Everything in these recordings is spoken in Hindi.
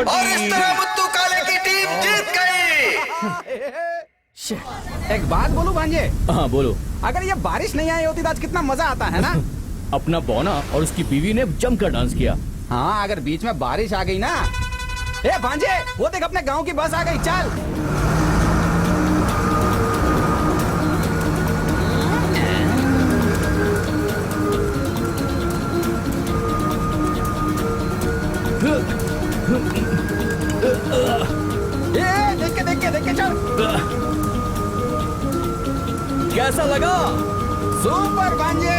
और इस तरह मुत्तू काले की टीम जीत गई। एक बात बोलूं भांजे, हाँ बोलो। अगर ये बारिश नहीं आई होती तो आज कितना मजा आता है ना। अपना बौना और उसकी बीवी ने जमकर डांस किया। हाँ, अगर बीच में बारिश आ गई ना। ए भांजे, वो देख अपने गांव की बस आ गई, चल। देख के चल। कैसा लगा? सुपर भांजे।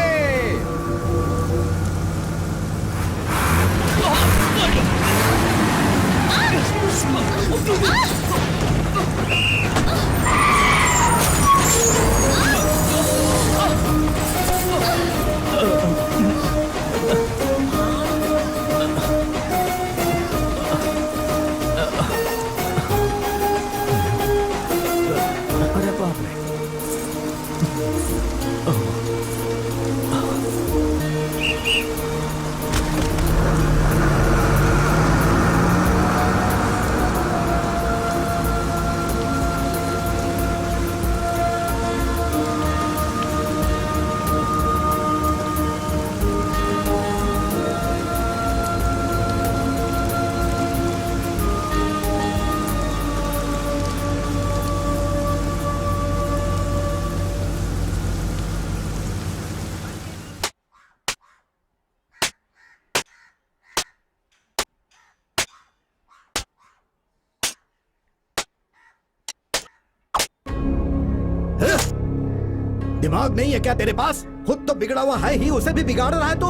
दिमाग नहीं है क्या तेरे पास? खुद तो बिगड़ा हुआ है ही, उसे भी बिगाड़ रहा है तू।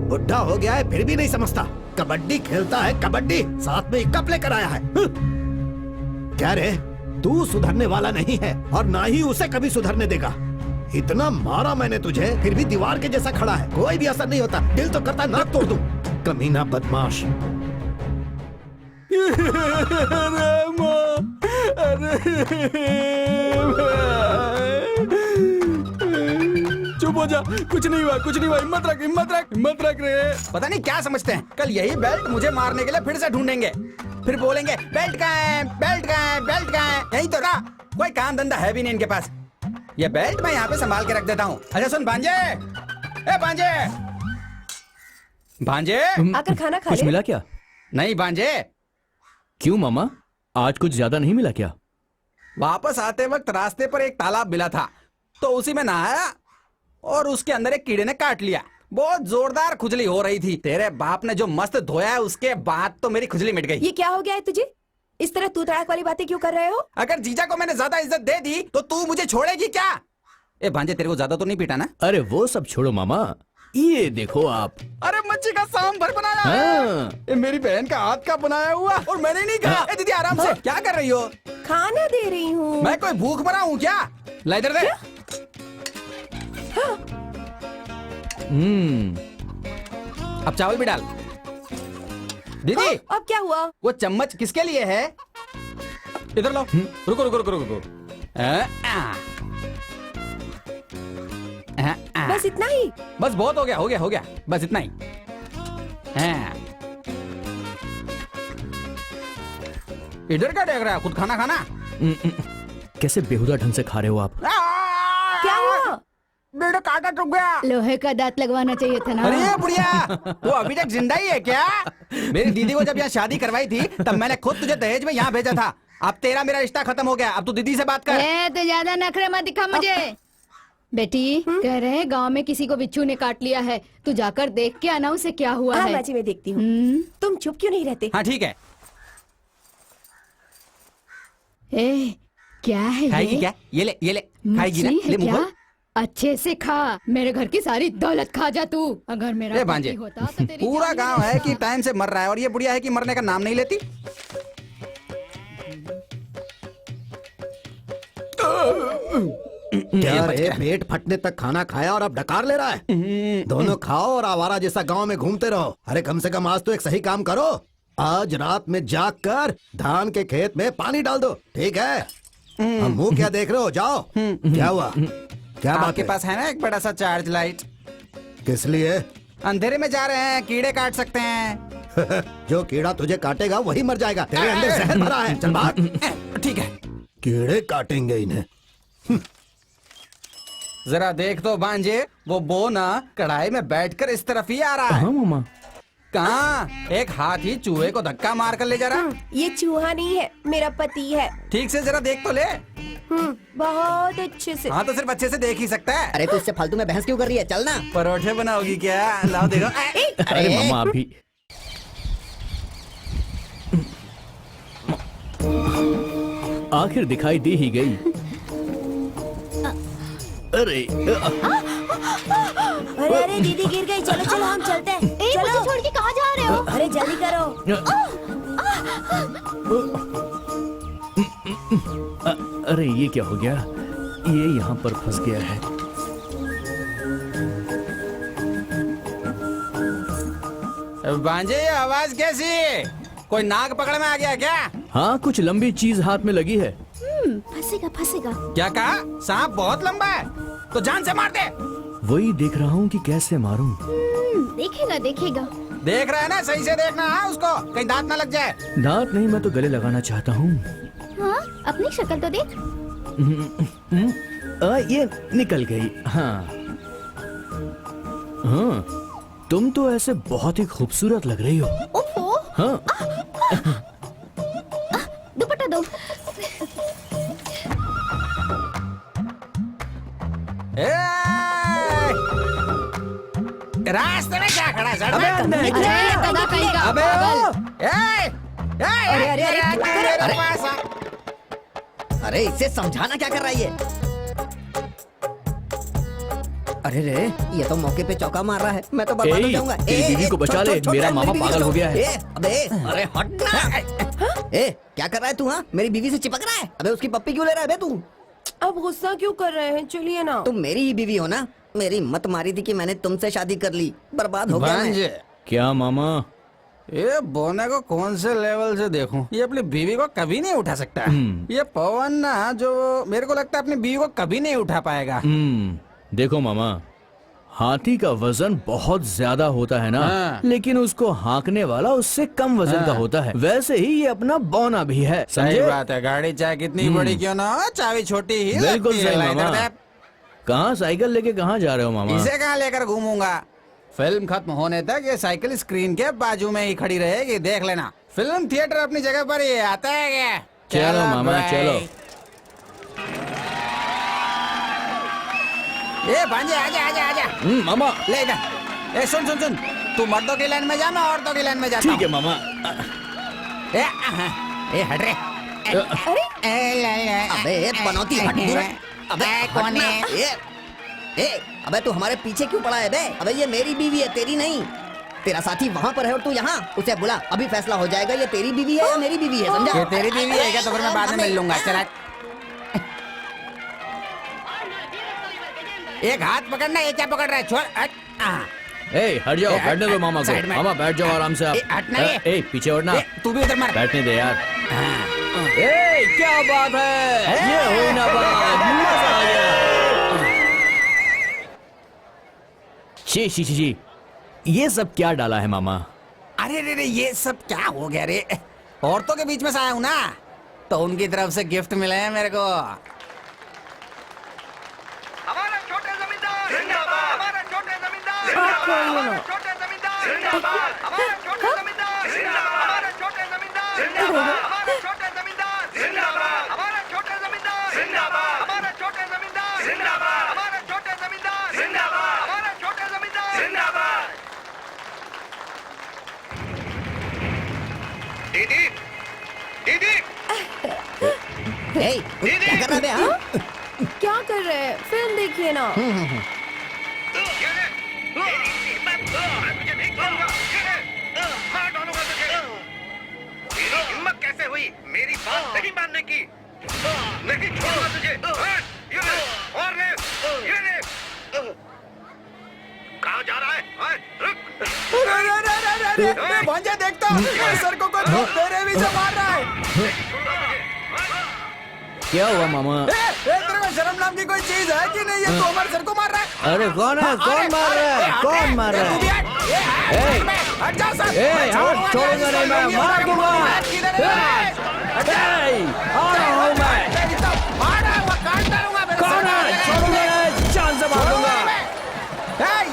बुढ़ा हो गया है फिर भी नहीं समझता। कबड्डी खेलता है, कबड्डी साथ में कप लेकर आया है। क्या रे, तू सुधरने वाला नहीं है और ना ही उसे कभी सुधरने देगा। इतना मारा मैंने तुझे फिर भी दीवार के जैसा खड़ा है, कोई भी असर नहीं होता। दिल तो करता है नाक तोड़ दूं। कमीना बदमाश। चुप हो जा, कुछ नहीं हुआ, कुछ नहीं हुआ। हिम्मत रख, हिम्मत रख, हिम्मत रख रे। पता नहीं क्या समझते हैं, कल यही बेल्ट मुझे मारने के लिए फिर से ढूंढेंगे। फिर बोलेंगे बेल्ट कहाँ है, बेल्ट कहाँ है, बेल्ट कहाँ है। यही तो रहा, कोई काम धंधा है भी नहीं इनके पास। ये बेल्ट मैं यहाँ पे संभाल के रख देता हूँ। अच्छा सुन भांजे, ए भांजे, भांजे आकर खाना खा कुछ ले। मिला क्या? नहीं भांजे, क्यों मामा, आज कुछ ज्यादा नहीं मिला क्या? वापस आते वक्त रास्ते पर एक तालाब मिला था तो उसी में नहाया और उसके अंदर एक कीड़े ने काट लिया। बहुत जोरदार खुजली हो रही थी। तेरे बाप ने जो मस्त धोया है उसके बाद तो मेरी खुजली मिट गई। ये क्या हो गया है तुझे? इस तरह तू तड़ाक वाली बातें क्यों कर रहे हो? अगर जीजा को मैंने ज्यादा इज्जत दे दी तो तू मुझे छोड़ेगी क्या? ए भांजे, तेरे को ज्यादा तो नहीं पीटा ना? अरे वो सब छोड़ो मामा, ये देखो आप। अरे मच्छी का सांभर बनाया हाँ। है। ये मेरी बहन का हाथ का बनाया हुआ और मैंने नहीं कहा। ए दीदी आराम से, क्या कर रही हो? खाना दे रही हूँ। मैं कोई भूख मरा हूँ क्या? ला इधर दे। अब चावल भी डाल। दीदी अब क्या हुआ? वो चम्मच किसके लिए है? इधर लो। रुको रुको रुको रुको। बस इतना ही? बस बहुत हो गया हो गया हो गया, बस इतना ही। इधर क्या देख रहा है? खुद खाना खाना। कैसे बेहुदा ढंग से खा रहे हो आप? क्या हुआ? मेरा कांटा टूट गया। लोहे का दांत लगवाना चाहिए था ना। अरे बुढ़िया, तू अभी तक जिंदा ही है क्या? मेरी दीदी को जब यहाँ शादी करवाई थी तब मैंने खुद तुझे दहेज में यहाँ भेजा था। अब तेरा मेरा रिश्ता खत्म हो गया। अब तू दीदी से बात कर। तो ज्यादा नखरे मत दिखा मुझे। बेटी कह रहे हैं गांव में किसी को बिच्छू ने काट लिया है, तू जाकर देख के आना उसे क्या हुआ हाँ है। बाजी, मैं देखती हूँ। तुम चुप क्यों नहीं रहते? हाँ ठीक है। ए, क्या है खाएगी ये? क्या? ये ले खाएगी ना? मछली है ले मुंह क्या? खोल। अच्छे से खा, मेरे घर की सारी दौलत खा जा तू। अगर मेरा ए भांजे, पति होता तो तेरी पूरा जान गांव है लेता। कि टाइम से मर रहा है और ये बुढ़िया है कि मरने का नाम नहीं लेती। क्या रे, पेट फटने तक खाना खाया और अब डकार ले रहा है? दोनों खाओ और आवारा जैसा गांव में घूमते रहो। अरे कम से कम आज तो एक सही काम करो। आज रात में जाग कर धान के खेत में पानी डाल दो, ठीक है? हम मुंह क्या देख रहे हो? जाओ। क्या हुआ? क्या बात आपके है? पास है ना एक बड़ा सा चार्ज लाइट? किस लिए? अंधेरे में जा रहे हैं, कीड़े काट सकते हैं। जो कीड़ा तुझे काटेगा वही मर जाएगा। तेरे अंदर जहर भरा है। चल भाग। ठीक है, कीड़े काटेंगे इन्हें। जरा देख तो भांजे, वो बो ना कढ़ाई में बैठकर इस तरफ ही आ रहा है। हाँ मामा। कहाँ? एक हाथी चूहे को धक्का मार कर ले जा रहा। ये चूहा नहीं है, मेरा पति है। ठीक से जरा देख तो ले। बहुत अच्छे से। हाँ तो सिर्फ अच्छे से देख ही सकता है। अरे तू इससे फालतू में बहस क्यों कर रही है? चल ना। परोठे बनाओगी क्या? लाओ देखो। अरे मामा अभी। आखिर दिखाई दे ही गई। अरे अरे अरे दीदी गिर गई। चलो चलो हम चलते हैं। चलो। छोड़ के कहाँ जा रहे हो? अरे जल्दी करो। अरे ये क्या हो गया? ये यहाँ पर फंस गया है। भांजे, ये आवाज कैसी? कोई नाग पकड़ में आ गया क्या? हाँ, कुछ लंबी चीज हाथ में लगी है। फंसेगा फंसेगा। क्या कहा? सांप बहुत लंबा है तो जान से मार दे। वही देख रहा हूँ कि कैसे मारूं। देखेगा देखेगा। देख रहा है ना? सही से देखना है उसको, कहीं दांत ना लग जाए। दांत नहीं, मैं तो गले लगाना चाहता हूँ। हाँ, अपनी शक्ल तो देख। ये निकल गई। हाँ हाँ, तुम तो ऐसे बहुत ही खूबसूरत लग रही हो। ओफो, हाँ दुपट्टा दो। रास्ते में क्या खड़ा है? सड़क अबे, में? नहीं। अरे गधा कहीं का अबे पागल। अरे, अरे, अरे, अरे इसे समझाना क्या कर रही है? अरे रे, ये तो मौके पे चौका मार रहा है। मैं तो बर्बाद हो ए, जाऊंगा। तेरी बीवी को बचा ले, मेरा मामा पागल हो गया है। अबे अरे हट ना। ए क्या कर रहा है तू? हाँ, मेरी बीवी से चिपक रहा है। अबे उसकी पप्पी क्यों ले रहा है बे तू? अब गुस्सा क्यों कर रहे हैं? चलिए ना। तुम मेरी ही बीवी हो ना? मेरी मत मारी थी कि मैंने तुमसे शादी कर ली। बर्बाद हो गया मैं। भांजे, क्या मामा? ये बोने को कौन से लेवल से देखूं? ये अपनी बीवी को कभी नहीं उठा सकता। ये पवन ना, जो मेरे को लगता है अपनी बीवी को कभी नहीं उठा पाएगा। देखो मामा, हाथी का वजन बहुत ज्यादा होता है ना, हाँ। लेकिन उसको हाँकने वाला उससे कम वजन का होता है। वैसे ही ये अपना बौना भी है, सही समझे? बात है। गाड़ी चाहे कितनी बड़ी क्यों ना हो, चाबी छोटी ही बिल्कुल लगती है। सही ला इधर मामा। दे। कहाँ साइकिल लेके कहाँ जा रहे हो मामा? इसे कहाँ लेकर घूमूंगा? फिल्म खत्म होने तक ये साइकिल स्क्रीन के बाजू में ही खड़ी रहेगी, देख लेना। फिल्म थिएटर अपनी जगह पर ही आता है क्या? चलो मामा, भाई। चलो। ए भांजे आजा आजा आजा मामा ले इधर। ए सुन सुन सुन, तू मर्दों की लाइन में जा, मैं औरतों की लाइन में जाता ठीक है मामा। ए हट रे। अरे अबे पनौती हट दूर। अबे कौन हटना। है? अबे तू हमारे पीछे क्यों पड़ा है बे? अबे ये मेरी बीवी है, तेरी नहीं। तेरा साथी वहाँ पर है और तू यहाँ। उसे बुला, अभी फैसला हो जाएगा ये तेरी बीवी है या मेरी बीवी है, समझा? ये तेरी बीवी है क्या? तो फिर मैं बाद में मिल लूंगा। चला एक हाथ पकड़ना, ये क्या पकड़ रहा है? छोड़ हट। ए हट जाओ, बैठने दो मामा साइड को। में। मामा बैठ जाओ आराम से आप। हटना ये। ए पीछे हटना। तू भी उधर मार। बैठने दे यार। ए क्या बात है, ये हुई ना बात, मजा आ गया। शी शी शी शी, ये सब क्या डाला है मामा? अरे रे रे, ये सब क्या हो गया रे? औरतों के बीच में से आया हूँ ना, तो उनकी तरफ से गिफ्ट मिले हैं मेरे को। हमारा छोटे जमींदार जिंदाबाद, हमारा छोटे जमींदार जिंदाबाद, हमारा छोटे जमींदार जिंदाबाद, हमारा छोटे जमींदार जिंदाबाद, हमारा छोटे जमींदार जिंदाबाद, हमारा छोटे जमींदार जिंदाबाद, हमारा छोटे जमींदार जिंदाबाद, हमारा छोटे जमींदार जिंदाबाद, हमारा छोटे जमींदार जिंदाबाद, हमारा छोटे जमींदार जिंदाबाद। दीदी दीदी क्या कर रहा है बे, हाँ? क्या कर रहे हैं? फिल्म देखिए ना। हिम्मत कैसे हुई मेरी बात नहीं मानने की? नहीं छोड़ूंगा तुझे। ये ले, और ले, ये ले। कहाँ जा रहा है? रुक। भांजा देखता, सर को कोई तेरे भी से मार रहा है। क्या हुआ मामा? तेरे में शर्म नाम की कोई चीज है कि नहीं? ये तू हमारे सर को मार रहा है। अरे कौन है, कौन मार रहा है, कौन मार रहा तू भी है? हट। हट जा सर। ए, हाथ छोड़ूंगा नहीं मैं, मार दूंगा। आ रहा हूँ मैं। मार रहा है वो, काट डालूंगा मेरे कौन सर है? को। छोड़ूंगा नहीं, जान से मार दूंगा।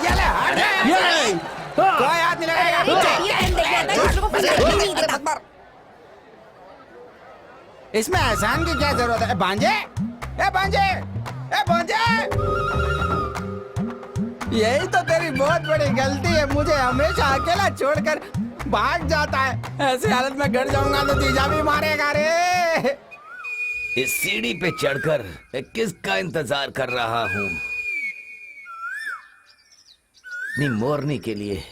ये ले, हट जा। ये ले। कोई हाथ नहीं लगाएगा। ये फिल्म देखिए ना, दूसरों को फंसा रहे। इसमें एहसान की क्या जरूरत है? भांजे, ए भांजे, ए भांजे, यही तो तेरी बहुत बड़ी गलती है। मुझे हमेशा अकेला छोड़कर भाग जाता है। ऐसी हालत में घर जाऊंगा तो जीजा भी मारेगा रे। इस सीढ़ी पे चढ़कर मैं किसका इंतजार कर रहा हूँ? अपनी मोरनी के लिए।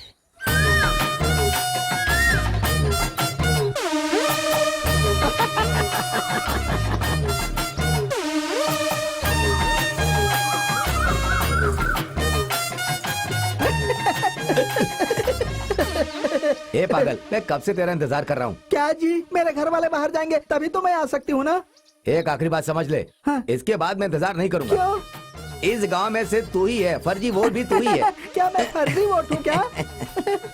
ए पागल, मैं कब से तेरा इंतजार कर रहा हूँ। क्या जी, मेरे घर वाले बाहर जाएंगे तभी तो मैं आ सकती हूँ ना। एक आखिरी बात समझ ले, हाँ। इसके बाद मैं इंतजार नहीं करूंगा। क्यों? इस गांव में से तू ही है, फर्जी वोट भी तू ही है। क्या मैं फर्जी वोट हूँ क्या?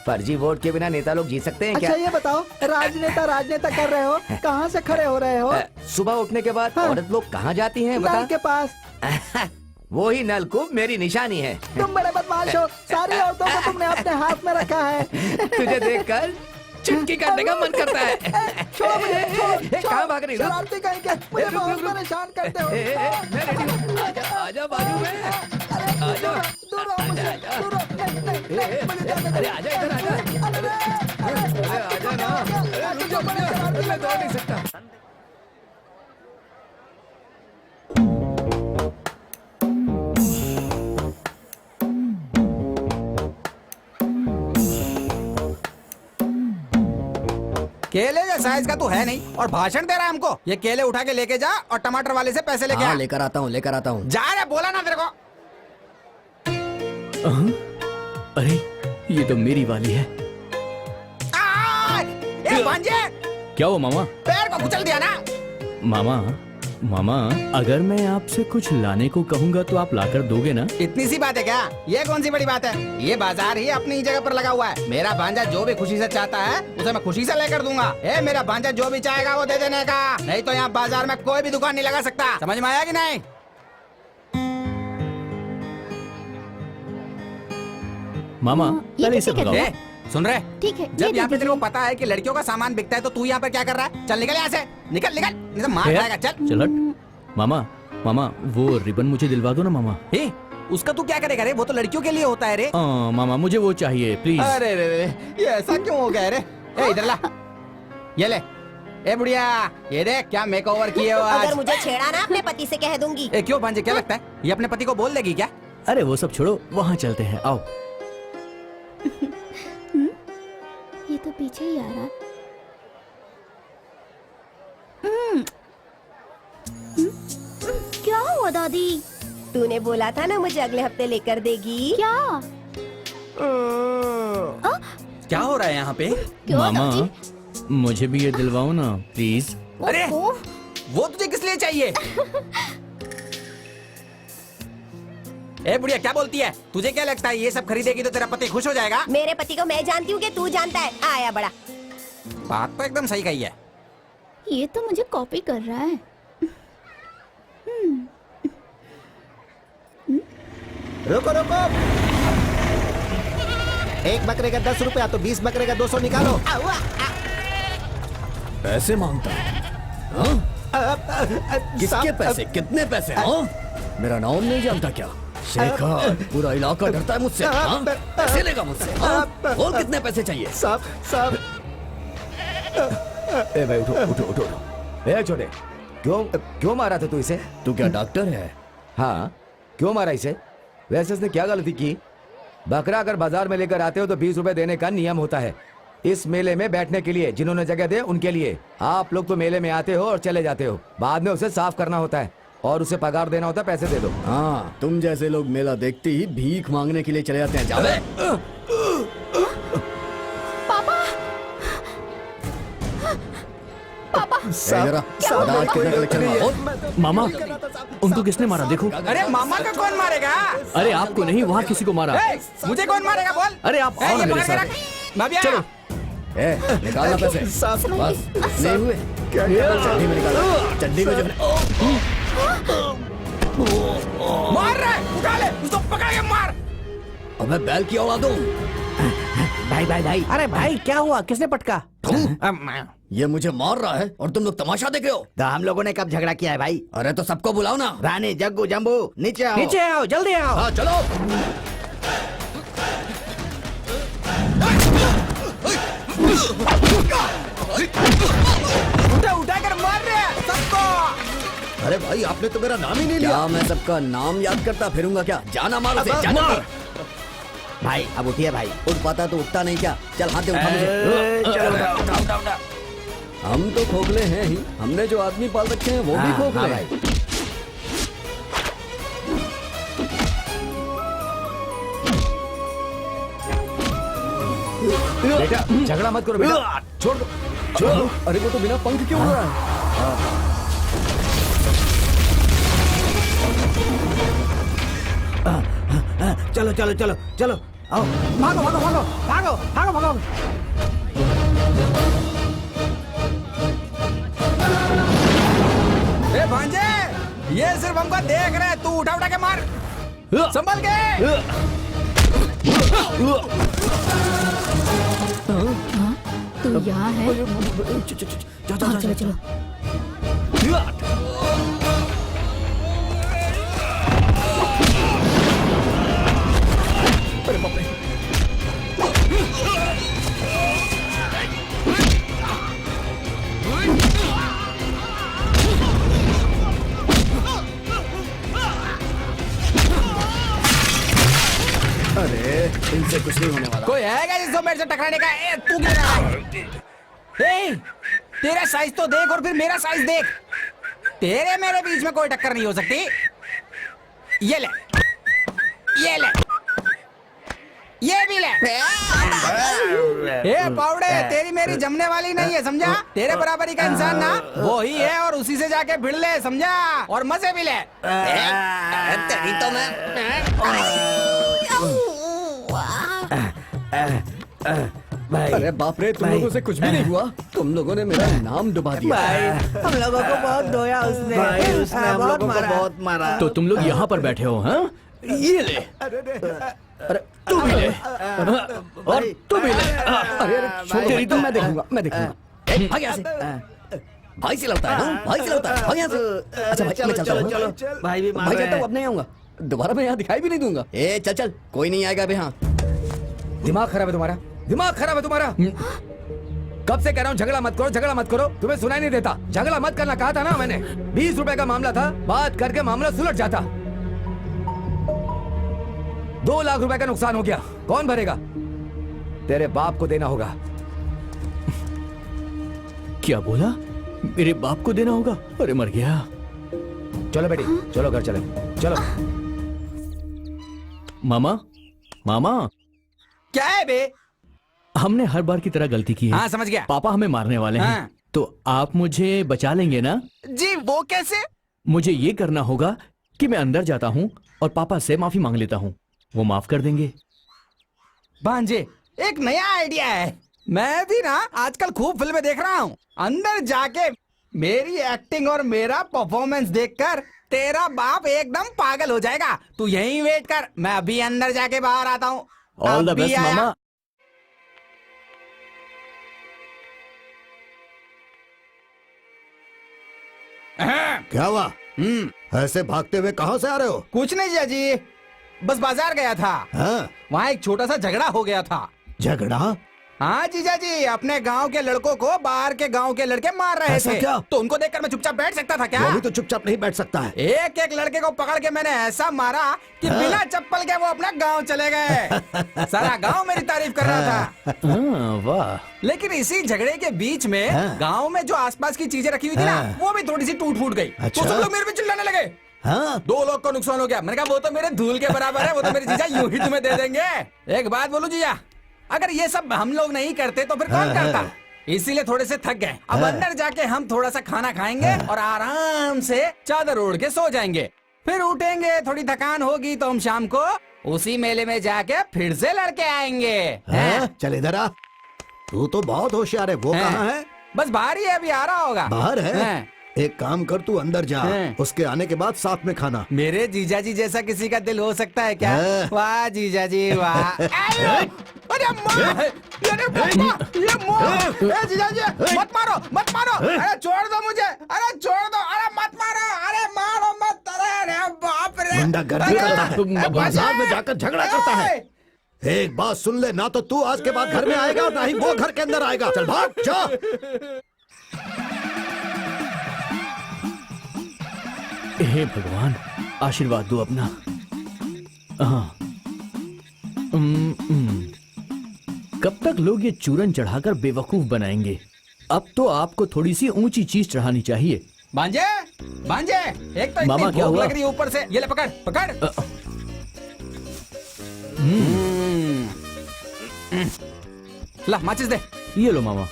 फर्जी वोट के बिना नेता लोग जी सकते हैं अच्छा क्या? ये बताओ, राजनेता कर रहे हो, कहाँ से खड़े हो रहे हो? सुबह उठने के बाद हाँ। औरत लोग कहाँ जाती हैं नल बता? के पास। वो ही नलकूप मेरी निशानी है। तुम बड़े बदमाश हो, सारी औरतों को तुमने अपने हाथ में रखा है। तुझे देखकर चुटकी करने का मन करता है। छोड़ो मुझे, छोड़ो, कहाँ भाग रही हो? शरारती कहीं के, मुझे रुक, बहुत रुक, रुक। परेशान करते हो। मैं रेडी हूँ। आजा बाजू में। आजा। दूर रहो मुझसे, दूर रहो। नहीं, मुझे जाने दो। अरे आजा इधर आजा। अरे आजा ना। अरे रुक जाओ, मैं दौड़ नहीं सकता। केले के साइज का तू है नहीं और भाषण दे रहा है हमको। ये केले उठा के लेके जा और टमाटर वाले से पैसे लेके आ। लेकर आता हूँ, लेकर आता हूँ। जा रे, बोला ना तेरे को। अरे ये तो मेरी वाली है। ए भांजे, क्या हुआ मामा? पैर को कुचल दिया ना। मामा मामा, अगर मैं आपसे कुछ लाने को कहूँगा तो आप लाकर दोगे ना? इतनी सी बात है क्या? ये कौन सी बड़ी बात है? ये बाजार ही अपनी ही जगह पर लगा हुआ है। मेरा भांजा जो भी खुशी से चाहता है उसे मैं खुशी से लेकर दूंगा। ए, मेरा भांजा जो भी चाहेगा वो दे देने का। नहीं तो यहाँ बाजार में कोई भी दुकान नहीं लगा सकता। समझ में आया कि नहीं? मामा ये पहले इसे कैसे भगाओ। ए, सुन रहे? ठीक है, जब ये यहाँ पे दे तेरे को पता है कि लड़कियों का सामान बिकता है तो तू यहाँ पर क्या कर रहा है? चल निकल यहाँ से, निकल निकल, नहीं तो मार ए, खाएगा। चल। चल हट। मामा मामा, वो रिबन मुझे दिलवा दो ना मामा। ए, उसका तू क्या करेगा रे? वो तो लड़कियों के लिए होता है रे। मामा मुझे वो चाहिए प्लीज। अरे रे रे, ये ऐसा क्यों हो गया रे? ए इधर ला, ये ले। ए बुढ़िया, ये देख क्या मेकओवर किए हो आज। अगर मुझे छेड़ा ना अपने पति से कह दूंगी। ए क्यों भांजे, क्या लगता है ये अपने पति को बोल देगी क्या? अरे वो सब छोड़ो, वहाँ चलते हैं, आओ। ये तो पीछे ही आ रहा। क्या हुआ दादी? तूने बोला था ना मुझे अगले हफ्ते लेकर देगी। क्या? क्या हो रहा है यहाँ पे? क्यों मामा दादी? मुझे भी ये दिलवाओ ना प्लीज। अरे ओह, वो तुझे किस लिए चाहिए? ए बुढ़िया, क्या बोलती है? तुझे क्या लगता है ये सब खरीदेगी तो तेरा पति खुश हो जाएगा? मेरे पति को मैं जानती हूँ कि तू जानता है। आया बड़ा। बात तो एकदम सही कही है। ये तो मुझे कॉपी कर रहा है। रुको रुको, एक बकरे का 10 रुपया तो 20 बकरे का 200 निकालो। पैसे मांगता है? किसके पैसे? कितने पैसे? हाँ? मेरा नाम नहीं जानता क्या? शेखर, पूरा इलाका डरता है मुझसे। हाँ? पैसे लेगा मुझसे? हाँ? बोल कितने पैसे चाहिए? सब ए भाई उठो उठो उठो उठो। ए छोटे, क्यों मारा था तू इसे? तू क्या डॉक्टर है? हाँ, क्यों मारा इसे? वैसे इसने क्या गलती की? बकरा अगर बाजार में लेकर आते हो तो 20 रुपए देने का नियम होता है। इस मेले में बैठने के लिए जिन्होंने जगह दे उनके लिए। आप लोग तो मेले में आते हो और चले जाते हो, बाद में उसे साफ करना होता है और उसे पगार देना होता है, पैसे दे दो। हाँ, तुम जैसे लोग मेला देखते ही भीख मांगने के लिए चले जाते हैं। जावे। मामा, उनको किसने मारा देखो। अरे मामा को कौन मारेगा? अरे आपको नहीं, वहाँ किसी को मारा। ए, मुझे कौन मारेगा बोल? अरे आप आओ ना ये मेरे पकड़ के साथ। रख। मैं भी आया। चलो। निकालना पैसे। बस नहीं हुए। चड्डी में निकालो। चड्डी में जो मार रहा है, उठा ले उसको, पकड़ के मार। अबे बैल की औलाद हूँ। भाई भाई भाई, अरे भाई क्या हुआ? किसने पटका? ये मुझे मार रहा है और तुम लोग तमाशा देख रहे हो। तो हम लोगों ने कब झगड़ा किया है भाई? अरे तो सबको बुलाओ ना। रानी, जग्गू, जम्बू, नीचे आओ। नीचे आओ, जल्दी आओ। हाँ चलो। उठा कर मार रहे हैं सबको। अरे भाई, आपने तो मेरा नाम ही नहीं लिया। क्या मैं सबका नाम याद करता फिरूंगा क्या? जाना मार उसे, जाना मार। भाई अब उठिए भाई। उठ पाता तो उठता नहीं क्या? चल हाथ दे, उठा मुझे। चलो उठा। हम तो खोखले हैं ही, हमने जो आदमी पाल रखे हैं वो भी खोखले हैं। बेटा झगड़ा मत करो बेटा, छोड़ दो। छोड़ो। अरे वो तो बिना पंख क्यों उड़ रहा है? चलो चलो चलो चलो, आओ, भागो भागो भागो भागो भागो भागो। ए भांजे, ये सिर्फ हमको देख रहे हैं, तू उठा उठा के मार, संभल के। तू यहाँ है? चलो चलो चलो। अरे इनसे कुछ नहीं होने वाला। कोई है क्या जिसको मेरे से टकराने का? ए, तू गिर रहा है। ए, तेरा साइज तो देख और फिर मेरा साइज देख। तेरे मेरे बीच में कोई टक्कर नहीं हो सकती। ये ले, ये ले, ये भी ले। ए पाउडे, तेरी मेरी जमने वाली नहीं है, समझा? तेरे बराबरी का इंसान ना वो ही है और उसी से जाके भिड़ ले, समझा? और मजे भी ले। तेरी तो मैं अरे बाप रे, तुम लोगों से कुछ भी नहीं हुआ। तुम लोगों ने मेरा नाम डुबा दिया। हम लोगों को बहुत धोया उसने। उसने हम लोगों को बहुत मारा। तो तुम लोग यहाँ पर बैठे हो? हाँ, ये ले। अरे तू भी ले और तू भी ले। अरे तेरी तो मैं देखूंगा, मैं देखूंगा। भाग यहाँ से। भाई से लड़ता है ना? भाई से लड़ता है। भाग यहाँ से। अच्छा भाई, मैं चलता हूँ। भाई भी मार भाई रहे जाता हूँ, हैं। अब नहीं आऊंगा। दोबारा मैं यहाँ दिखाई भी नहीं दूंगा। ए चल चल, कोई नहीं आएगा अभी। हाँ दिमाग खराब है तुम्हारा, दिमाग खराब है तुम्हारा। कब से कह रहा हूँ झगड़ा मत करो, झगड़ा मत करो, तुम्हें सुनाई नहीं देता। झगड़ा मत करना कहा था ना मैंने। 20 रुपए का मामला था, बात करके मामला सुलझ जाता। 2 लाख रुपए का नुकसान हो गया, कौन भरेगा? तेरे बाप को देना होगा। क्या बोला? मेरे बाप को देना होगा? अरे मर गया। चलो बेटी, चलो घर चले, चलो। मामा, मामा, क्या है बे? हमने हर बार की तरह गलती की है। हाँ समझ गया। पापा हमें मारने वाले हैं। हाँ। तो आप मुझे बचा लेंगे ना? जी वो कैसे? मुझे ये करना होगा कि मैं अंदर जाता हूँ और पापा से माफी मांग लेता हूँ, वो माफ कर देंगे। भांजे एक नया आइडिया है। मैं भी ना आजकल खूब फिल्में देख रहा हूँ। अंदर जाके मेरी एक्टिंग और मेरा परफॉर्मेंस देखकर तेरा बाप एकदम पागल हो जाएगा। तू यहीं वेट कर, मैं अभी अंदर जाके बाहर आता हूँ। ऑल द अभी बेस्ट आया। मामा। क्या हुआ? ऐसे भागते हुए कहाँ से आ रहे हो? कुछ नहीं जीजा जी, बस बाजार गया था। हाँ? वहाँ एक छोटा सा झगड़ा हो गया था। झगड़ा? हाँ जीजा जी, अपने गांव के लड़कों को बाहर के गांव के लड़के मार रहे ऐसा थे। क्या? तो उनको देखकर मैं चुपचाप बैठ सकता था क्या? वो भी तो चुपचाप नहीं बैठ सकता है। एक एक लड़के को पकड़ के मैंने ऐसा मारा कि बिना चप्पल के वो अपना गांव चले गए। सारा गांव मेरी तारीफ कर रहा था। हाँ, वाह। लेकिन इसी झगड़े के बीच में हाँ। गांव में जो आसपास की चीजें रखी हुई थी ना, हाँ। वो भी थोड़ी सी टूट फूट गई। अच्छा। तो सब लोग मेरे पे चिल्लाने लगे। हाँ? 2 लोग को नुकसान हो गया। मैंने कहा वो तो मेरे धूल के बराबर है, वो तो मेरे जीजा यूं ही तुम्हें दे देंगे। एक बात बोलूं जीजा, अगर ये सब हम लोग नहीं करते तो फिर कौन करता? इसीलिए थोड़े से थक गए। अब अंदर जाके हम थोड़ा सा खाना खाएंगे और आराम से चादर ओढ़ के सो जाएंगे। फिर उठेंगे, थोड़ी थकान होगी तो हम शाम को उसी मेले में जाके फिर से लड़के आएंगे। हाँ? चल इधर आ। तू तो बहुत होशियार है। वो कहाँ है? बस बाहर ही है, अभी आ रहा होगा। बाहर है? हाँ। एक काम कर, तू अंदर जा, हाँ। उसके आने के बाद साथ में खाना। मेरे जीजा जी जैसा किसी का दिल हो सकता है क्या? हाँ। वाह जीजा जी वाह। अरे माँ! अरे पापा! ये माँ! ए जीजा जी मत मारो, मत मारो! अरे छोड़ दो मुझे! अरे छोड़ दो! अरे मत मारो! अरे मारो मत! अरे बाप रे! गुंडागर्दी करता है, अरे, बाजार में जाकर झगड़ा करता है। एक बात सुन ले, ना तो तू आज के बाद घर में आएगा और ना ही वो घर के अंदर आएगा। चल भाग जा। हे भगवान, आशीर्वाद दो अपना। हाँ। कब तक लोग ये चूरन चढ़ाकर बेवकूफ बनाएंगे? अब तो आपको थोड़ी सी ऊंची चीज चढ़ानी चाहिए। भांजे! भांजे! एक तो मामा, इतनी क्या भूख हुआ? लग रही है ऊपर से। ये ले पकड़, पकड़। ला माचिस दे। ये लो मामा।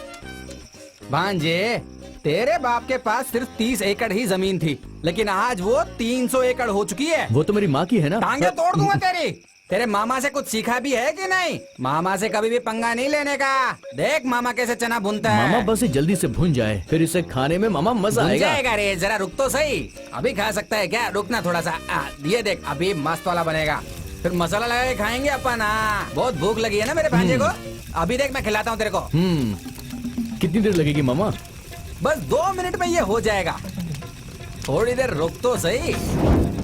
भांजे, तेरे बाप के पास सिर्फ 30 एकड़ ही जमीन थी, लेकिन आज वो 300 एकड़ हो चुकी है। वो तो मेरी माँ की है ना। टांगे तोड़ दूंगा तेरी। तेरे मामा से कुछ सीखा भी है कि नहीं? मामा से कभी भी पंगा नहीं लेने का। देख मामा कैसे चना भूनता है। मामा बस ये जल्दी से भुन जाए, फिर इसे खाने में मामा मजा भून आएगा। जाएगा रे, जरा रुक तो सही। अभी खा सकता है क्या? रुकना थोड़ा सा। ये देख, अभी मस्त वाला बनेगा, फिर मसाला लगा के खाएंगे अपन। बहुत भूख लगी है ना मेरे भांजे को। अभी देख मैं खिलाता हूँ तेरे को। कितनी देर लगेगी मामा? बस 2 मिनट में ये हो जाएगा। थोड़ी देर रुक तो सही।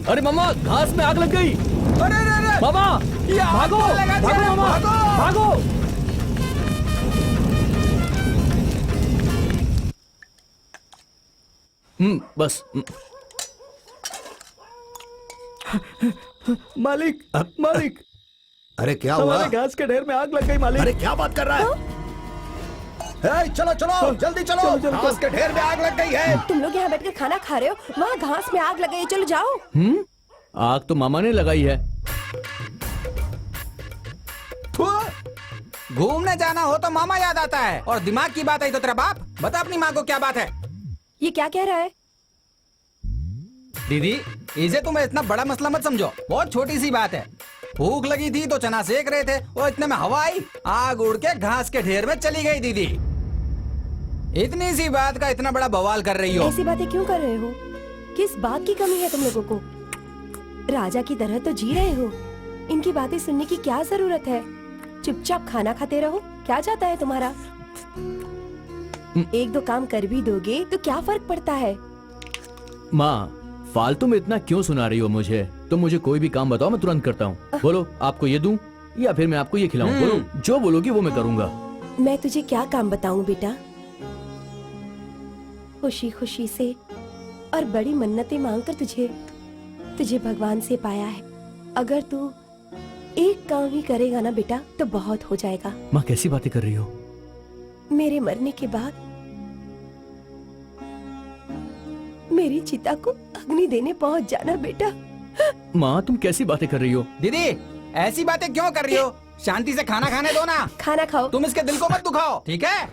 अरे मामा, घास में आग लग गई। अरे अरे अरे! मामा, ये आग भागो, तो लगा दिया भागो रे, मामा, भागो! भागो। बस। मालिक, मालिक। अरे क्या हुआ? हमारे घास के ढेर में आग लग गई मालिक। अरे क्या बात कर रहा है? हे, चलो चलो जल्दी चलो, घास के ढेर में आग लग गई है। तुम लोग यहाँ बैठकर खाना खा रहे हो, वहाँ घास में आग लग गई है। चलो जाओ। आग तो मामा ने लगाई है। घूमने जाना हो तो मामा याद आता है, और दिमाग की बात आई तो तेरा बाप। बता अपनी माँ को क्या बात है। ये क्या कह रहा है? दीदी, इसे तुम्हें इतना बड़ा मसला मत समझो, बहुत छोटी सी बात है। भूख लगी थी तो चना सेक रहे थे, और इतने में हवा आई, आग उड़ के घास के ढेर में चली गई दीदी। इतनी सी बात का इतना बड़ा बवाल कर रही हो। ऐसी बातें क्यों कर रहे हो? किस बात की कमी है तुम लोगों को? राजा की तरह तो जी रहे हो, इनकी बातें सुनने की क्या जरूरत है? चुपचाप खाना खाते रहो। क्या चाहता है तुम्हारा? 1-2 काम कर भी दोगे तो क्या फर्क पड़ता है? माँ, फालतू में इतना क्यों सुना रही हो मुझे? तुम मुझे कोई भी काम बताओ, मैं तुरंत करता हूँ। बोलो, आपको ये दूं या फिर मैं आपको ये खिलाऊं? बोलो, जो बोलोगी वो मैं करूंगा। मैं तुझे क्या काम बताऊं बेटा? खुशी खुशी से और बड़ी मन्नतें मांगकर तुझे भगवान से पाया है। अगर तू एक काम ही करेगा ना बेटा तो बहुत हो जाएगा। माँ कैसी बातें कर रही हो? मेरे मरने के बाद मेरी चिता को अग्नि देने पहुंच जाना बेटा। माँ तुम कैसी बातें कर रही हो? दीदी ऐसी बातें क्यों कर रही हो? शांति से खाना खाने दो ना। खाना खाओ। तुम इसके दिल को मत दुखाओ, ठीक है?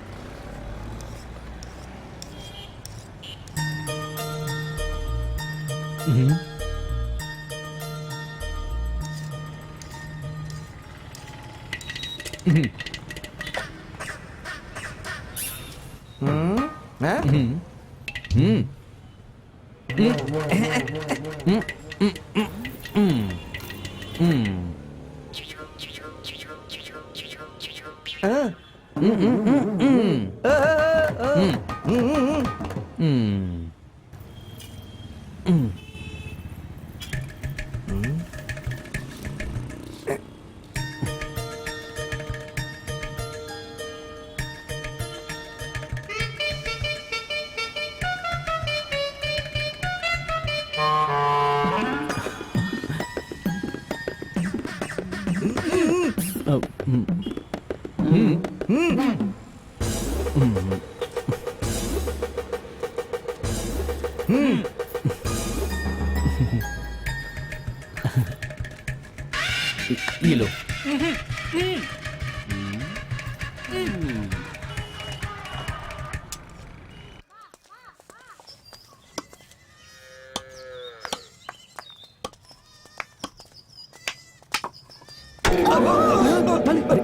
ये लो।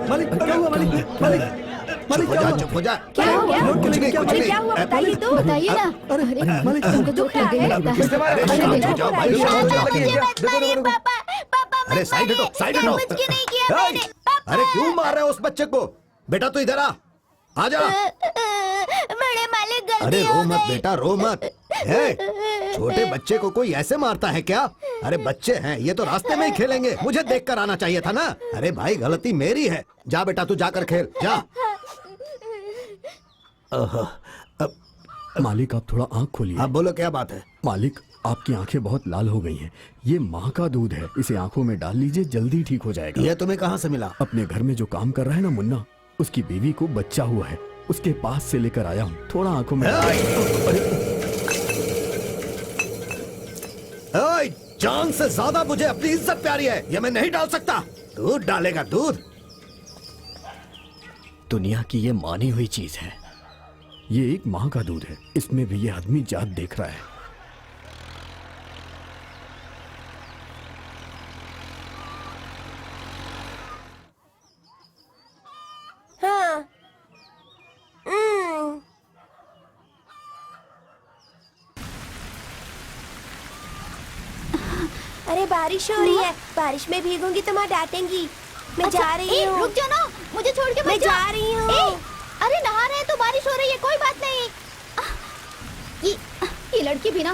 मालिक क्या हुआ? मालिक चुप हो जा। क्या हो गया? कुछ नहीं, कुछ नहीं। क्या हुआ बताइए तो। बताइए ना। अरे मालिक तुमको दुख लगने लगता है। अरे अरे शांत हो देखो, जाओ भाई, शांत हो जाओ। पापा अरे साइड हटो, साइड हटो। कुछ नहीं किया मैंने। अरे क्यों मार रहे हो उस बच्चे को? बेटा तू इधर आ जा। बड़े मालिक गलती अरे रो हो मत गई। बेटा, रो मत। छोटे बच्चे को कोई ऐसे मारता है क्या? अरे बच्चे हैं, ये तो रास्ते में ही खेलेंगे। मुझे देखकर आना चाहिए था ना। अरे भाई गलती मेरी है। जा बेटा तू जाकर खेल, जा। मालिक आप थोड़ा आंख खोलिए। अब बोलो क्या बात है? मालिक आपकी आंखें बहुत लाल हो गई हैं। ये माँ का दूध है, इसे आंखों में डाल लीजिए, जल्दी ठीक हो जाएगा। ये तुम्हें कहाँ से मिला? अपने घर में जो काम कर रहा है ना मुन्ना, उसकी बीवी को बच्चा हुआ है, उसके पास से लेकर आया हूँ। थोड़ा आंखों में जान से ज्यादा मुझे अपनी इज्जत प्यारी है, ये मैं नहीं डाल सकता। दूध डालेगा दूध। दुनिया की ये मानी हुई चीज है। ये एक माँ का दूध है, इसमें भी ये आदमी जात देख रहा है। हाँ। अरे बारिश हो रही है, बारिश में भीगूंगी तो माँ डांटेंगी। मैं जा रही हूँ। रुक जाओ ना, मुझे छोड़ के मैं मत जाओ। जा रही हूँ। अरे नहा रहे हैं तो बारिश हो रही है, कोई बात नहीं। ये लड़की भी ना।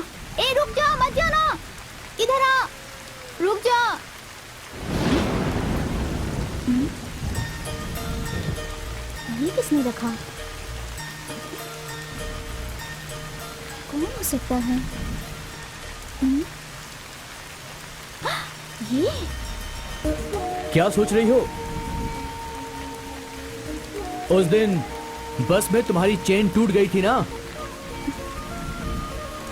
रुक जाओ, मत जाओ ना। इधर आ, रुक जाओ। ये किसने रखा? कौन हो सकता है? ये क्या सोच रही हो? उस दिन बस में तुम्हारी चेन टूट गई थी ना,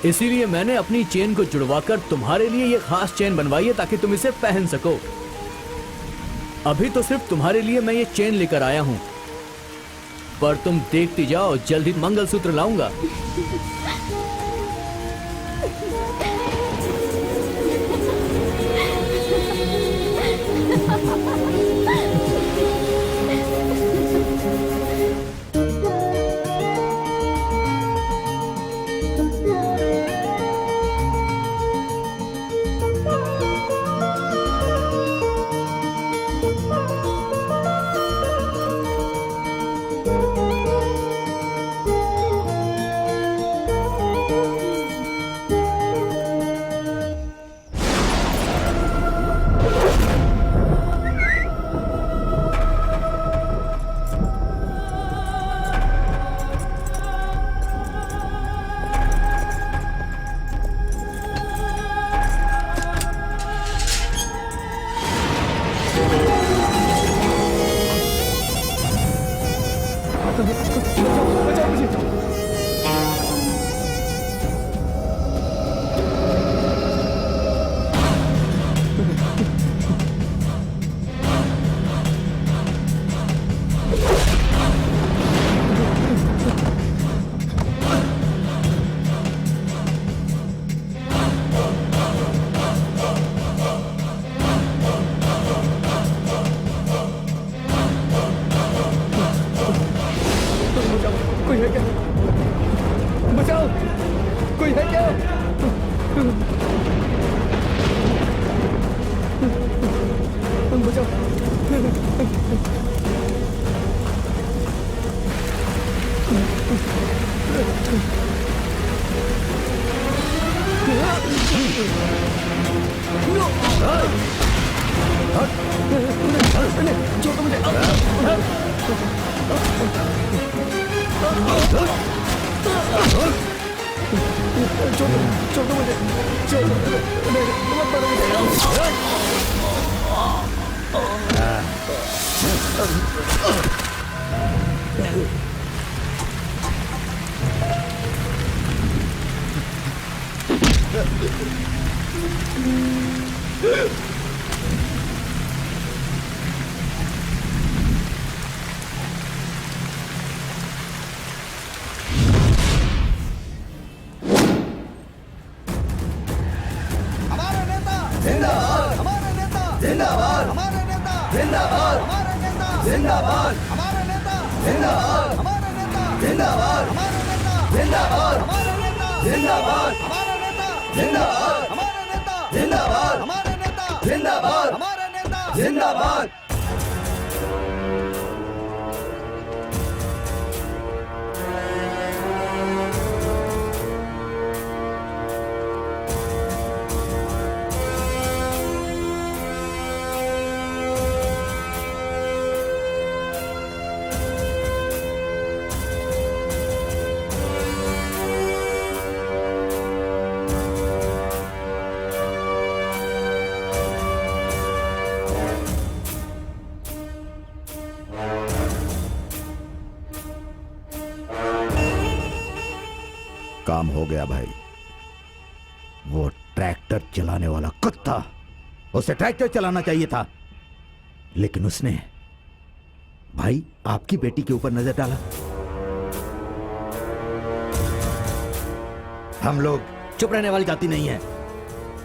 इसीलिए मैंने अपनी चेन को जुड़वाकर तुम्हारे लिए ये खास चेन बनवाई है ताकि तुम इसे पहन सको। अभी तो सिर्फ तुम्हारे लिए मैं ये चेन लेकर आया हूं, पर तुम देखती जाओ, जल्दी मंगलसूत्र लाऊंगा। बचाओ मुझे। कोई है क्या? बचाओ, कोई है क्या? बचाओ। छोड़ो मुझे। छोड़ो मुझे, छोड़ो मत मारो मुझे। काम हो गया भाई। वो ट्रैक्टर चलाने वाला कुत्ता, उसे ट्रैक्टर चलाना चाहिए था, लेकिन उसने भाई आपकी बेटी के ऊपर नजर डाला। हम लोग चुप रहने वाली जाति नहीं है,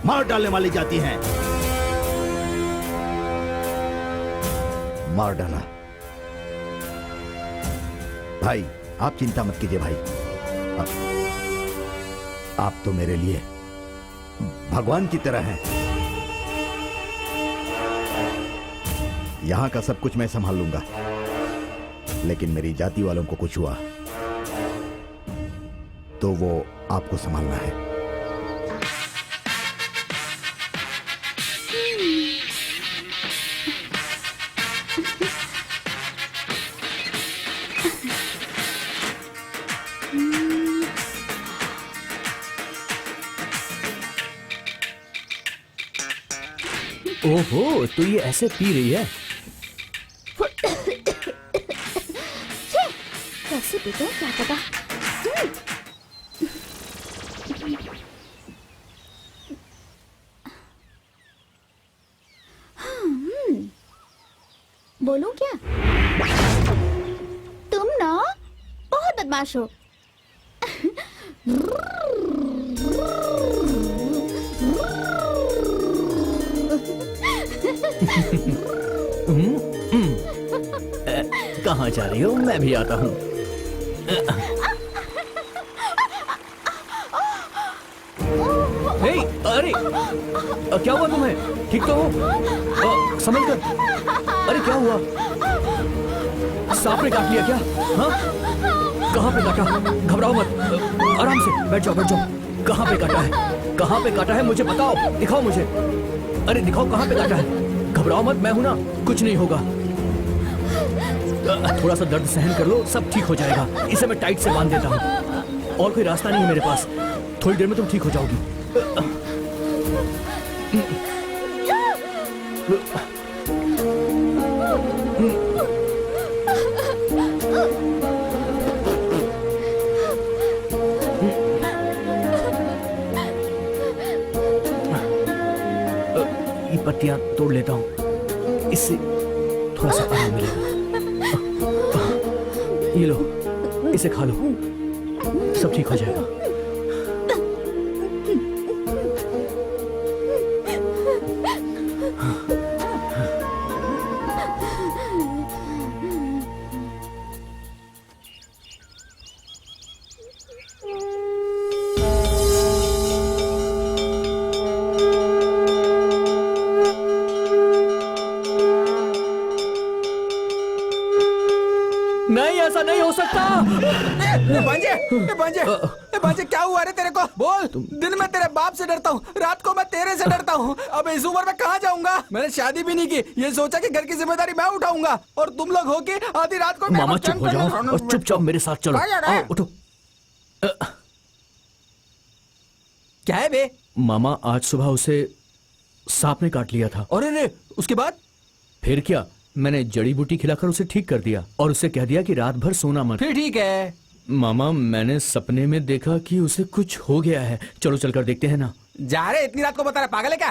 मार डालने वाली जाति हैं। मार डाला। भाई आप चिंता मत कीजिए भाई, आप तो मेरे लिए भगवान की तरह हैं। यहां का सब कुछ मैं संभाल लूंगा, लेकिन मेरी जाति वालों को कुछ हुआ तो वो आपको संभालना है। ओहो, तो ये ऐसे पी रही है। कैसे पीते हैं क्या पता। बोलूं क्या? तुम ना बहुत बदमाश हो। कहाँ जा रही हो? मैं भी आता हूँ। अरे क्या हुआ तुम्हें? ठीक तो हो? समझ कर। अरे क्या हुआ? सांप ने काट लिया क्या? हाँ? कहाँ पे काटा? घबराओ मत, आराम से बैठ जाओ, बैठ जाओ। कहाँ पे काटा है? कहाँ पे काटा है मुझे बताओ, दिखाओ मुझे। अरे दिखाओ कहाँ पे काटा है। घबराओ मत, मैं हूं ना, कुछ नहीं होगा। थोड़ा सा दर्द सहन कर लो, सब ठीक हो जाएगा। इसे मैं टाइट से बांध देता हूँ, और कोई रास्ता नहीं है मेरे पास। थोड़ी देर में तुम ठीक हो जाओगी। पत्तियां तोड़ लेता हूँ, इससे थोड़ा सा आराम मिलेगा। ये लो, इसे खा लो, सब ठीक हो जाएगा। नहीं, ऐसा नहीं हो सकता। भांजे क्या हुआ रे तेरे को? बोल। दिन में तेरे बाप से डरता हूँ, रात को मैं तेरे से डरता हूँ। अब इस उम्र में कहाँ जाऊंगा? मैंने शादी भी नहीं की, ये सोचा कि घर की जिम्मेदारी मैं उठाऊंगा, और तुम लोग हो के आधी रात को मामा चुप हो जाओ और चुपचाप मेरे साथ चलो। आओ, उठो। क्या है बे? मामा, आज सुबह उसे सांप ने काट लिया था। और उसके बाद? फिर क्या, मैंने जड़ी बूटी खिलाकर उसे ठीक कर दिया और उसे कह दिया कि रात भर सोना मत। फिर ठीक है। मामा, मैंने सपने में देखा कि उसे कुछ हो गया है। चलो चलकर देखते हैं ना। जा रहे, इतनी रात को बता रहा, पागल है क्या?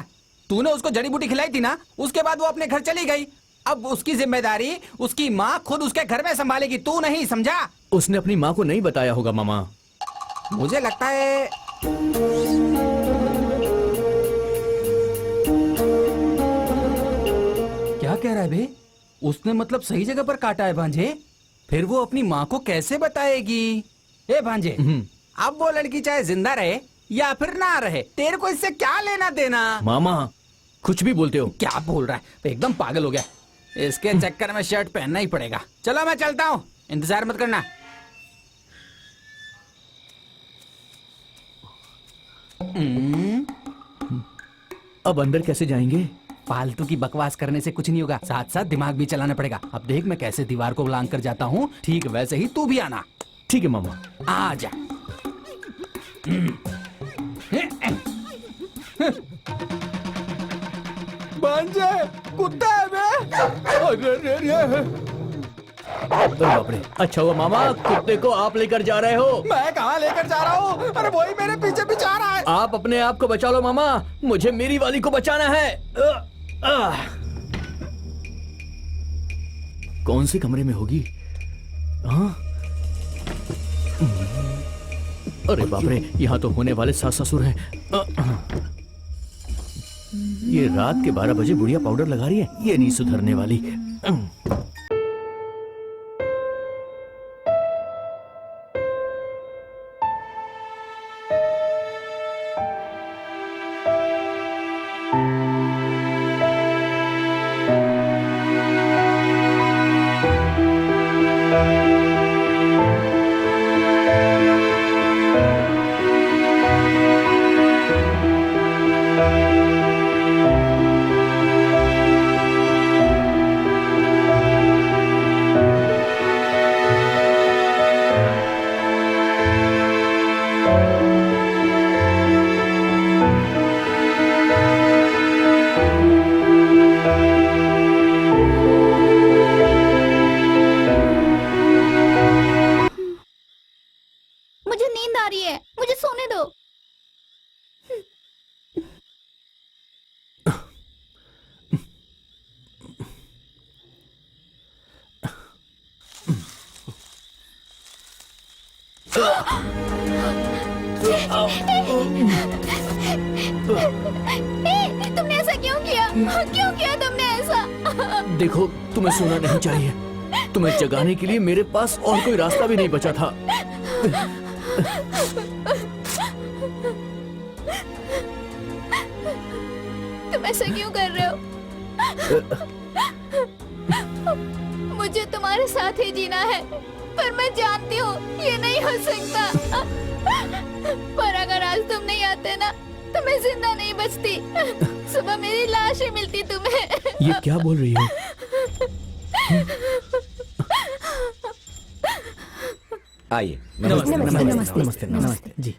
तूने उसको जड़ी बूटी खिलाई थी ना, उसके बाद वो अपने घर चली गई। अब उसकी जिम्मेदारी उसकी माँ खुद उसके घर में संभालेगी, तू नहीं, समझा? उसने अपनी माँ को नहीं बताया होगा मामा। मुझे लगता है क्या कह रहा है बे? उसने मतलब सही जगह पर काटा है भांजे। फिर वो अपनी माँ को कैसे बताएगी? ए भांजे, अब वो लड़की चाहे जिंदा रहे या फिर ना रहे, तेरे को इससे क्या लेना देना? मामा, कुछ भी बोलते हो। क्या बोल रहा है? एकदम पागल हो गया। इसके चक्कर में शर्ट पहनना ही पड़ेगा। चलो मैं चलता हूँ, इंतजार मत करना। अब अंदर कैसे जाएंगे? फालतू की बकवास करने से कुछ नहीं होगा, साथ साथ दिमाग भी चलाना पड़ेगा। अब देख मैं कैसे दीवार को लांग कर जाता हूँ, ठीक वैसे ही तू भी आना। ठीक है मामा। आ जा। भांजे, कुत्ता है बे? अरे बाप रे, अच्छा हुआ मामा कुत्ते को आप लेकर जा रहे हो। मैं कहाँ लेकर जा रहा हूँ? अरे वही मेरे पीछे पीछे आ रहा है। आप अपने आप को बचा लो मामा, मुझे मेरी वाली को बचाना है। कौन से कमरे में होगी? हाँ? अरे बाप रे, यहाँ तो होने वाले सास ससुर हैं। ये रात के 12 बजे बुढ़िया पाउडर लगा रही है, ये नहीं सुधरने वाली। तुमने ऐसा क्यों किया? क्यों किया तुमने ऐसा? देखो, तुम्हें सोना नहीं चाहिए। तुम्हें जगाने के लिए मेरे पास और कोई रास्ता भी नहीं बचा था। तुम ऐसा क्यों कर रहे हो? मुझे तुम्हारे साथ ही जीना है, पर मैं जानती हूँ ये नहीं हो सकता। पर अगर आज तुम नहीं आते ना, तो मैं जिंदा नहीं बचती। सुबह मेरी लाश ही मिलती तुम्हें। ये क्या बोल रही हो? आइए। नमस्ते नमस्ते नमस्ते नमस्ते नमस्ते जी।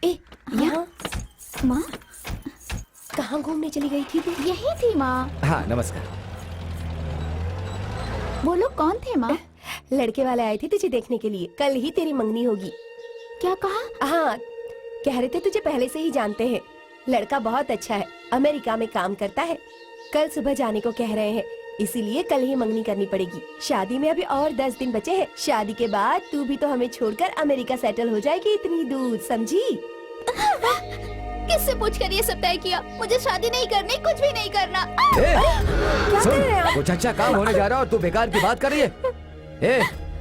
ए, यहाँ माँ कहाँ घूमने चली गई थी तू? यही थी माँ। हाँ, नमस्कार। वो लोग कौन थे माँ? लड़के वाले आए थे तुझे देखने के लिए, कल ही तेरी मंगनी होगी। क्या कहा? हाँ, कह रहे थे तुझे पहले से ही जानते हैं। लड़का बहुत अच्छा है, अमेरिका में काम करता है। कल सुबह जाने को कह रहे हैं, इसीलिए कल ही मंगनी करनी पड़ेगी। शादी में अभी और 10 दिन बचे हैं। शादी के बाद तू भी तो हमें छोड़कर अमेरिका सेटल हो जाएगी इतनी दूर, समझी? किससे पूछकर ये सब तय किया? मुझे शादी नहीं करनी, कुछ भी नहीं करना। क्या कर रहे हैं आप? कुछ अच्छा काम होने जा रहा है और तू बेकार की बात कर रही है।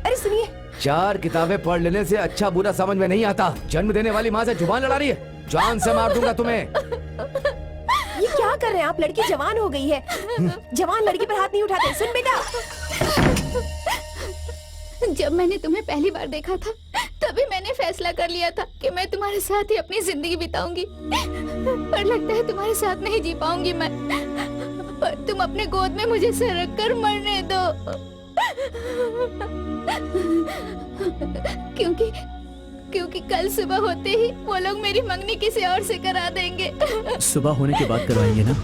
अरे सुनिए, 4 किताबें पढ़ लेने से अच्छा बुरा समझ में नहीं आता। जन्म देने वाली माँ से जुबान लड़ा रही है। जान से मार दूंगा तुम्हें। ये क्या कर रहे हैं आप? लड़की जवान हो गई है, जवान लड़की पर हाथ नहीं उठाते। सुन बेटा, जब मैंने तुम्हें पहली बार देखा था तभी मैंने फैसला कर लिया था कि मैं तुम्हारे साथ ही अपनी जिंदगी बिताऊंगी। पर लगता है तुम्हारे साथ नहीं जी पाऊंगी मैं। पर तुम अपने गोद में मुझे सरक कर मरने दो, क्योंकि कल सुबह होते ही वो लोग मेरी मंगनी किसी और से करा देंगे। सुबह होने के बाद करवाएंगे ना?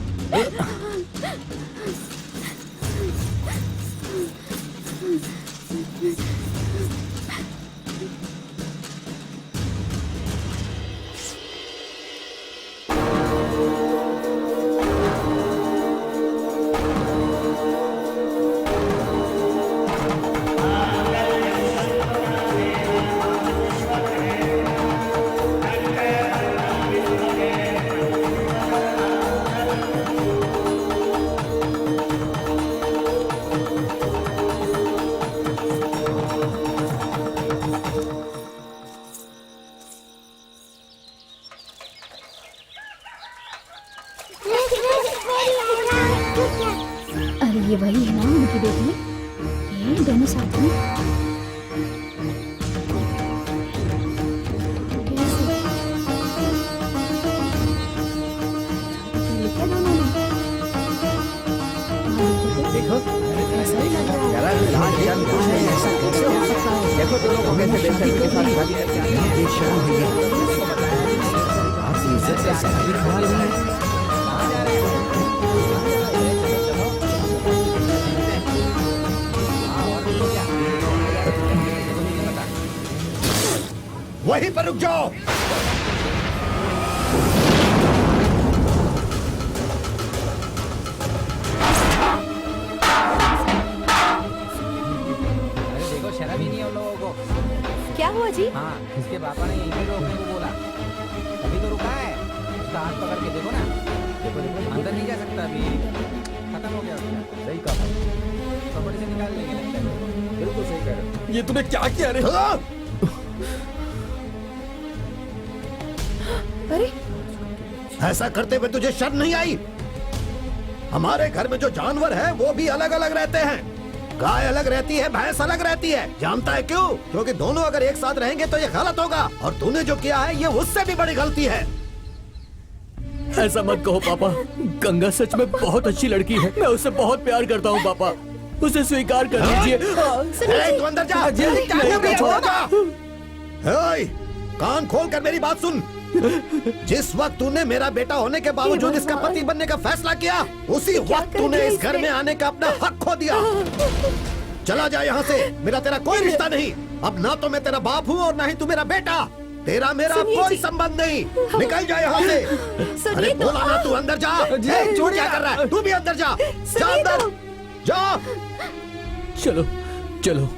अरे ये वही है ना उनकी बेटी? ये दोनों साथ में? देखो देखो दोनों को कैसे बेहतर के साथ शादी करके आए हैं। ये शर्म है ये। आप इज्जत से शादी करवा रही हैं। वहीं पर रुक जाओ। देखो शर्म ही नहीं है उन लोगों को। क्या हुआ जी? हाँ, इसके पापा ने यहीं पे रोकने को बोला, तभी तो रुका है। उसका हाथ पकड़ के देखो ना। देखो देखो, अंदर नहीं जा सकता अभी, खत्म हो गया उसका। सही कहा, कपड़े से निकाल लेंगे लगता है। बिल्कुल सही कह रहे हो। ये तूने क्या किया रे? अरे ऐसा करते हुए तुझे शर्म नहीं आई? हमारे घर में जो जानवर है वो भी अलग अलग रहते हैं। गाय अलग रहती है, भैंस अलग रहती है। जानता है क्यों? क्योंकि दोनों अगर एक साथ रहेंगे तो ये गलत होगा, और तूने जो किया है ये उससे भी बड़ी गलती है। ऐसा मत कहो पापा। गंगा सच में बहुत अच्छी लड़की है। मैं उससे बहुत प्यार करता हूँ पापा। उसे स्वीकार कर लीजिए। तू अंदर जा। कान खोल कर मेरी बात सुन। जिस वक्त तूने मेरा बेटा होने के बावजूद इसका पति बनने का फैसला किया, उसी वक्त तूने इस घर में आने का अपना हक खो दिया। चला जा यहाँ से। मेरा तेरा कोई रिश्ता नहीं। अब ना तो मैं तेरा बाप हूँ और ना ही तू मेरा बेटा। तेरा मेरा कोई संबंध नहीं। निकल जा यहाँ से। अरे बोला ना तू अंदर जा। तू क्या कर रहा है? तू भी अंदर जा। जा अंदर जा। चलो चलो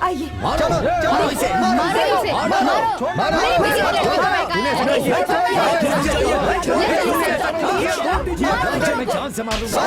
आइए। चलो चलो इसे मारो इसे, मारो। मैं जान से मारूंगा।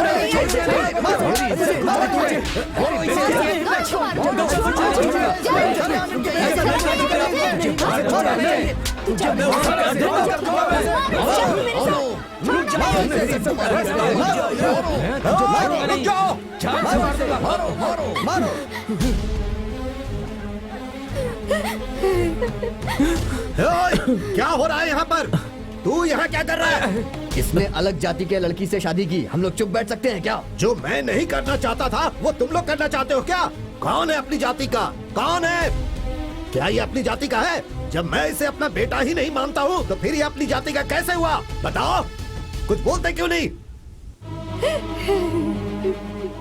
क्या हो रहा है यहाँ पर? तू यहाँ क्या कर रहा है? इसने अलग जाति के लड़की से शादी की। हम लोग चुप बैठ सकते हैं क्या? जो मैं नहीं करना चाहता था वो तुम लोग करना चाहते हो क्या? कौन है अपनी जाति का? कौन है? क्या ये अपनी जाति का है? जब मैं इसे अपना बेटा ही नहीं मानता हूँ तो फिर ये अपनी जाति का कैसे हुआ? बताओ। कुछ बोलते क्यों नहीं?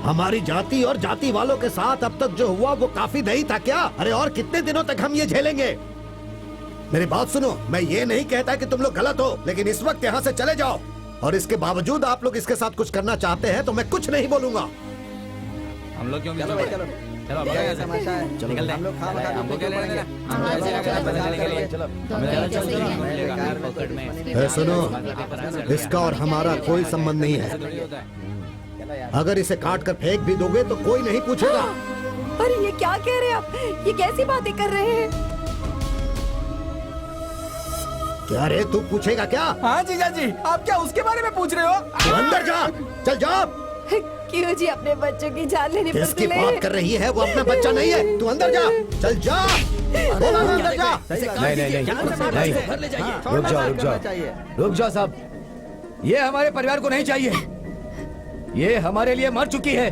हमारी जाति और जाति वालों के साथ अब तक जो हुआ वो काफी नहीं था क्या? अरे और कितने दिनों तक हम ये झेलेंगे? मेरी बात सुनो, मैं ये नहीं कहता कि तुम लोग गलत हो, लेकिन इस वक्त यहाँ से चले जाओ। और इसके बावजूद आप लोग इसके साथ कुछ करना चाहते हैं तो मैं कुछ नहीं बोलूंगा। हम लोग क्यों चलो भाई चलो चलो निकल हम लोग हमको क्या लेना है सुनो, इसका और हमारा कोई संबंध नहीं है। अगर इसे काट कर फेंक भी दोगे तो कोई नहीं पूछेगा। अरे ये क्या कह रहे हैं आप? ये कैसी बातें कर रहे हैं? क्या रे, तू पूछेगा क्या? हाँ जीजा जी, आप क्या उसके बारे में पूछ रहे हो? तू अंदर जा, चल जा। क्यों जी, अपने बच्चों की जान लेने पर किसकी तुले? बात कर रही है? वो अपना बच्चा नहीं है। तू अंदर जा, चल जा। बोला ना, अंदर जा। नहीं नहीं नहीं नहीं, रुक जाओ रुक जाओ रुक जाओ साहब, ये हमारे परिवार को नहीं चाहिए। ये हमारे लिए मर चुकी है।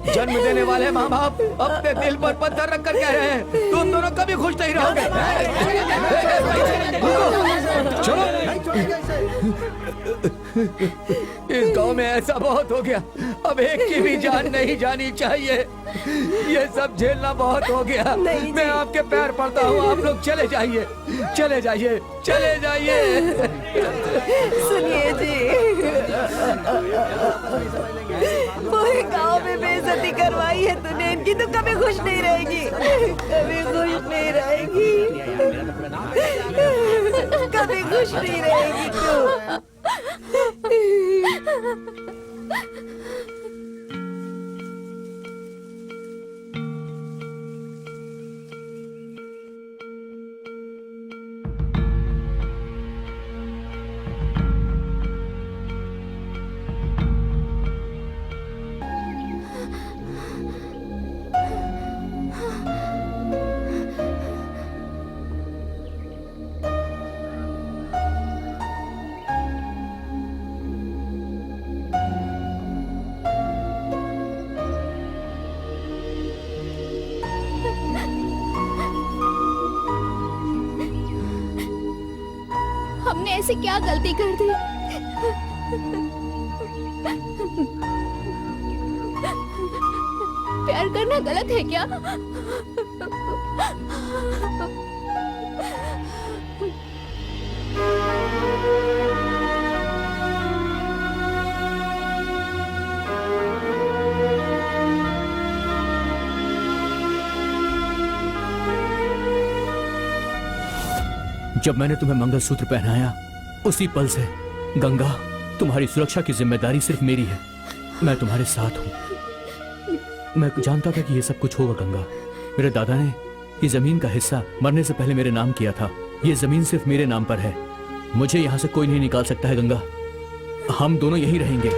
जन्म देने वाले माँ बाप अपने दिल पर पत्थर रख कर कह रहे हैं तुम दोनों कभी खुश नहीं रहोगे। चलो, इस गांव में ऐसा बहुत हो गया, अब एक की भी जान नहीं जानी चाहिए। ये सब झेलना बहुत हो गया। मैं आपके पैर पड़ता हूँ, आप लोग चले जाइए, चले जाइए, चले जाइए। सुनिए जी, पूरे गांव में बेइज्जती करवाई है तूने इनकी, तो कभी खुश नहीं रहेगी, कभी खुश नहीं रहेगी, कभी खुश नहीं रहेगी तू। हमने ऐसी क्या गलती कर दी? प्यार करना गलत है क्या? जब मैंने तुम्हें मंगलसूत्र पहनाया उसी पल से गंगा, तुम्हारी सुरक्षा की जिम्मेदारी सिर्फ मेरी है। मैं तुम्हारे साथ हूँ। मैं जानता था कि ये सब कुछ होगा गंगा। मेरे दादा ने ये जमीन का हिस्सा मरने से पहले मेरे नाम किया था। ये जमीन सिर्फ मेरे नाम पर है। मुझे यहाँ से कोई नहीं निकाल सकता है गंगा। हम दोनों यहीं रहेंगे।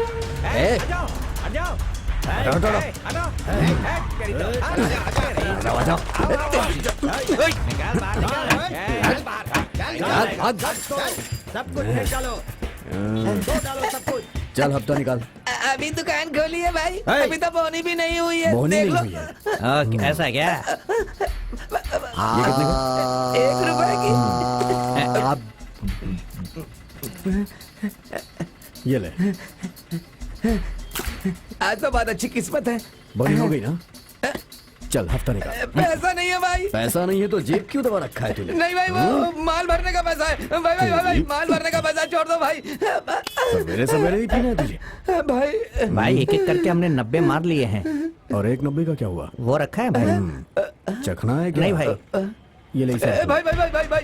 सब कुछ फेंक डालो, डालो सब कुछ। चल हफ्ता निकाल। अभी दुकान खोली है भाई, अभी तो बोनी भी नहीं हुई है। बोनी देख नहीं लो। हुई है। ऐसा क्या? ये कितने का? 1 रुपए की। ये ले। आज तो बहुत अच्छी किस्मत है। बनी हो गई ना? चल हफ्ता निकाल। पैसा नहीं है भाई। पैसा नहीं है तो जेब क्यों दबा रखा है तूने? नहीं भाई, वो माल भरने का पैसा है। भाई भाई भाई, भाई माल भरने का पैसा छोड़ दो भाई। सवेरे ही पीना है तुझे। भाई भाई एक एक करके हमने 90 मार लिए हैं। और 1.90 का क्या हुआ? वो रखा है भाई? चखना है क्या? नहीं भाई। ये ले इसे। भाई भाई भाई भाई भाई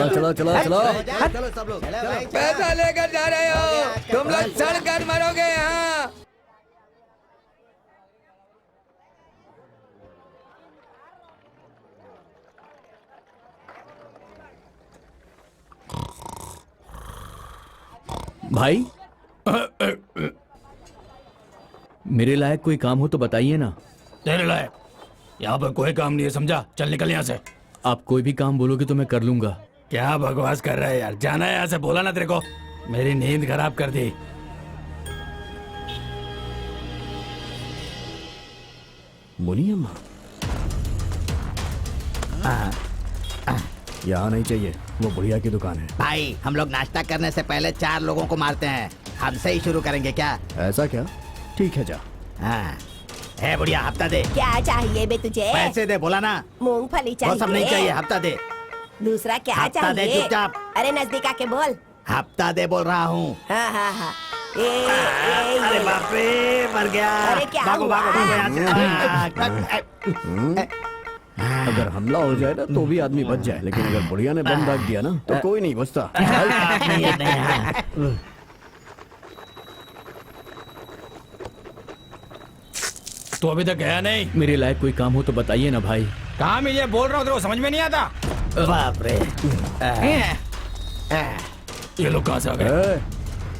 चलो चलो चलो। चलो सब लोग, पैसा लेकर जा रहे हो तुम लोग, सड़ कर मरोगे यहाँ। भाई मेरे लायक कोई काम हो तो बताइए ना। तेरे लायक यहाँ पर कोई काम नहीं है, समझा? चल निकल यहाँ से। आप कोई भी काम बोलोगे तो मैं कर लूंगा। क्या बकवास कर रहा है यार? जाना है यहाँ से, बोला ना तेरे को। मेरी नींद खराब कर दी। बोलिए अम्मा। यहाँ नहीं चाहिए, वो बुढ़िया की दुकान है। भाई हम लोग नाश्ता करने से पहले 4 लोगों को मारते हैं। हमसे ही शुरू करेंगे क्या? ऐसा क्या? ठीक है जा। हाँ है बुढ़िया, हफ्ता दे। क्या चाहिए बे तुझे? पैसे दे, बोला ना। मूंगफली वो चाहिए? सब नहीं चाहिए, हफ्ता दे। दूसरा क्या हफ्ता दे चाहिए? चुपचाप। अरे नजदीक आके बोल। हफ्ता दे बोल रहा हूँ। हाँ हाँ हाँ। अरे ये बाप रे, मर गया। अरे क्या भागो हुआ? भागो भागो यहाँ से। अगर हमला हो जाए ना तो भी आदमी बच जाए, लेकिन अगर बुढ़िया ने बम दाग दिया ना तो कोई नहीं बचता। तो अभी तक गया नहीं? मेरे लायक कोई काम हो तो बताइए ना भाई। काम ही ये बोल रहा हूँ, तेरे को समझ में नहीं आता? बाप रे। ये लोग कहाँ से आ गए?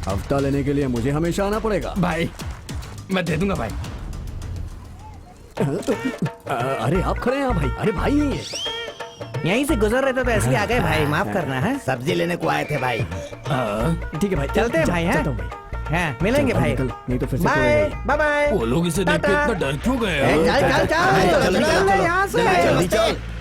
हफ्ता लेने के लिए मुझे हमेशा आना पड़ेगा। भाई मैं दे दूंगा भाई। अरे आप खड़े हैं भाई। अरे भाई नहीं है। यहीं से गुजर रहे थे तो ऐसे ही आ गए भाई, माफ करना है। सब्जी लेने को आए थे भाई। ठीक है भाई, चलते हैं भाई। चलता हूँ भाई। हाँ, मिलेंगे भाई। नहीं तो फिर से बाय तोड़ेगा बाय बाय। वो लोग इसे देख के इतना डर क्यों गए? चल यहाँ से।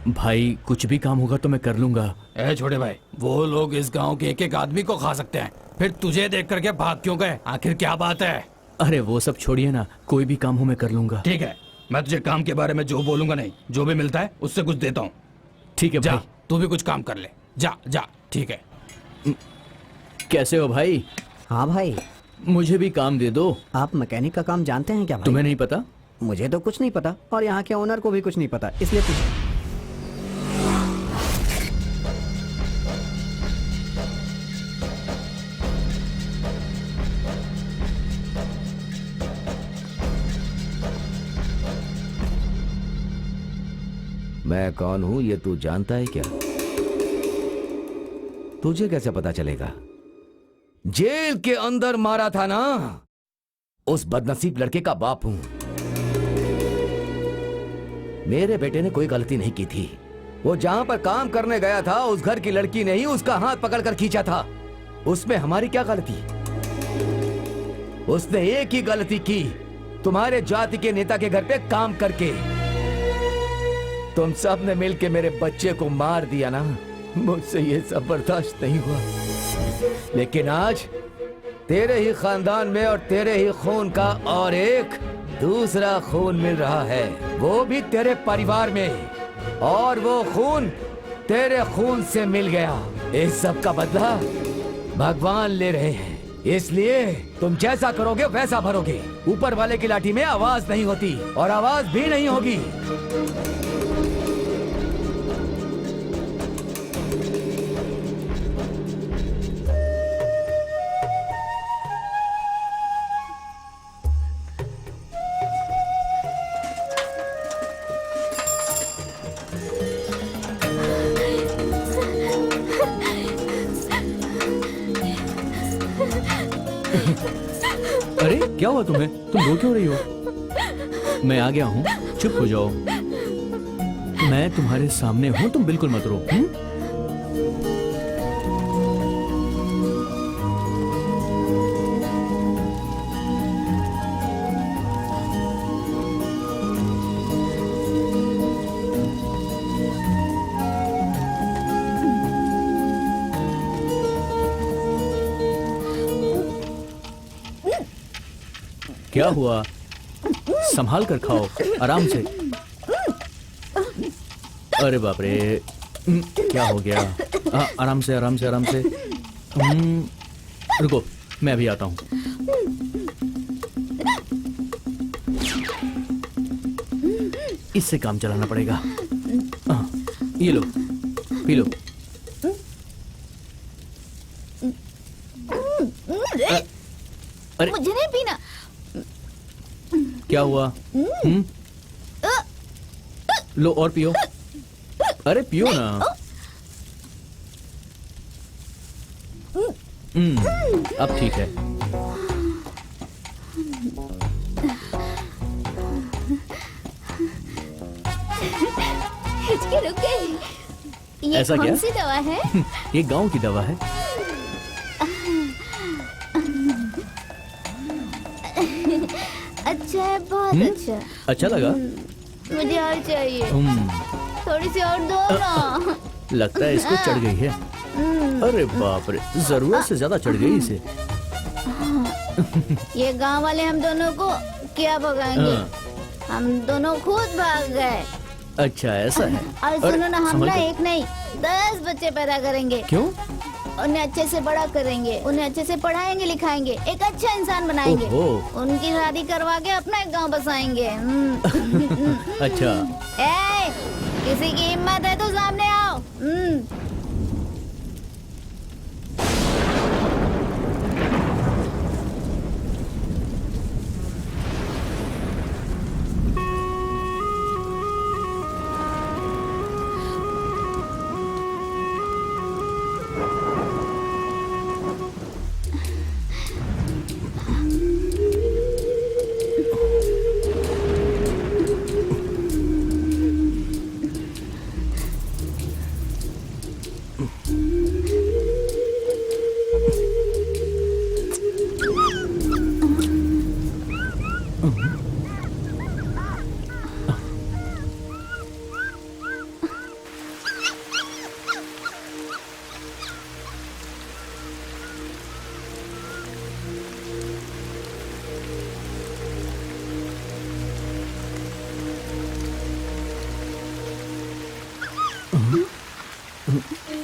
भाई कुछ भी काम होगा तो मैं कर लूंगा। ए छोटे भाई, वो लोग इस गांव के एक एक आदमी को खा सकते हैं, फिर तुझे देख करके भाग क्यों गए? आखिर क्या बात है? अरे वो सब छोड़िए ना, कोई भी काम हो मैं कर लूंगा। ठीक है, मैं तुझे काम के बारे में जो बोलूंगा नहीं, जो भी मिलता है उससे कुछ देता हूँ। ठीक है जा, भाई। तू भी कुछ काम कर ले। जा जा, ठीक है। कैसे हो भाई? हाँ भाई, मुझे भी काम दे दो। आप मैकेनिक का काम जानते हैं क्या भाई? तुम्हें नहीं पता? मुझे तो कुछ नहीं पता और यहाँ के ओनर को भी कुछ नहीं पता, इसलिए पूछा। मैं कौन हूं ये तू जानता है क्या? तुझे कैसे पता चलेगा? जेल के अंदर मारा था ना, उस बदनसीब लड़के का बाप हूं। मेरे बेटे ने कोई गलती नहीं की थी। वो जहां पर काम करने गया था, उस घर की लड़की ने ही उसका हाथ पकड़कर खींचा था। उसमें हमारी क्या गलती? उसने एक ही गलती की, तुम्हारे जाति के नेता के घर पे काम करके। तुम सब ने मिलके मेरे बच्चे को मार दिया ना, मुझसे ये सब बर्दाश्त नहीं हुआ। लेकिन आज तेरे ही खानदान में और तेरे ही खून का और एक दूसरा खून मिल रहा है, वो भी तेरे परिवार में, और वो खून तेरे खून से मिल गया। इस सब का बदला भगवान ले रहे हैं, इसलिए तुम जैसा करोगे वैसा भरोगे। ऊपर वाले की लाठी में आवाज नहीं होती और आवाज भी नहीं होगी। अरे क्या हुआ तुम्हें? तुम रो क्यों रही हो? मैं आ गया हूँ, चुप हो जाओ। मैं तुम्हारे सामने हूँ, तुम बिल्कुल मत रो। क्या हुआ? संभाल कर खाओ, आराम से। अरे बाप रे, क्या हो गया? आराम से आराम से आराम से। रुको, मैं अभी आता हूँ। इससे काम चलाना पड़ेगा। ये लो, पी लो। अरे मुझे नहीं पीना। क्या हुआ? लो और पियो। अरे पियो ना। अब ठीक है। हिचकी रुक गई। ये ऐसा कौन क्या? सी दवा है? ये गांव की दवा है। अच्छा है, बहुत अच्छा। अच्छा लगा? मुझे और चाहिए, थोड़ी सी और दो ना। लगता है इसको चढ़ गई है। अरे बाप रे, जरूरत से ज्यादा चढ़ गई इसे। ये गांव वाले हम दोनों को क्या भगाएंगे? हम दोनों खुद भाग गए। अच्छा ऐसा है। और सुनो ना, हम संभल ना कर। एक नहीं 10 बच्चे पैदा करेंगे। क्यों? उन्हें अच्छे से बड़ा करेंगे, उन्हें अच्छे से पढ़ाएंगे लिखाएंगे, एक अच्छा इंसान बनाएंगे। ओहो। उनकी शादी करवा के अपना एक गांव बसाएंगे। अच्छा ए, किसी की हिम्मत है तो सामने आओ।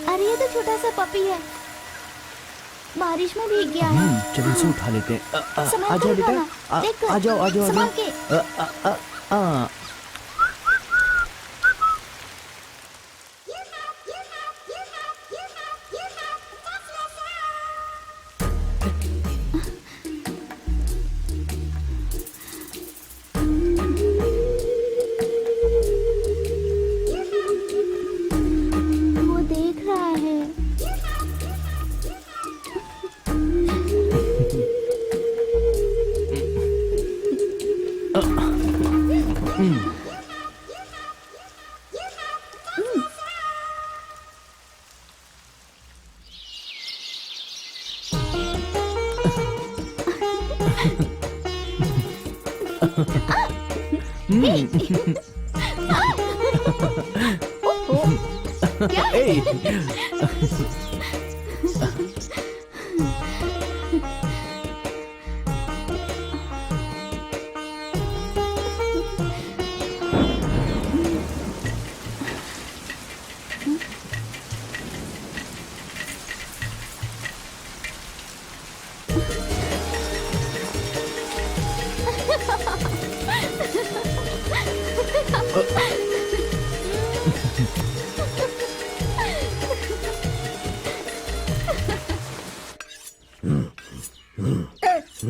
अरे ये तो छोटा सा पपी है, बारिश में भीग गया है। चलो इसे उठा लेते हैं। संभाल आ के जाओ बेटा। उठाना। देख, आ जाओ आ जाओ आ संभाल जाओ। के। वो देख रहा है। क्या?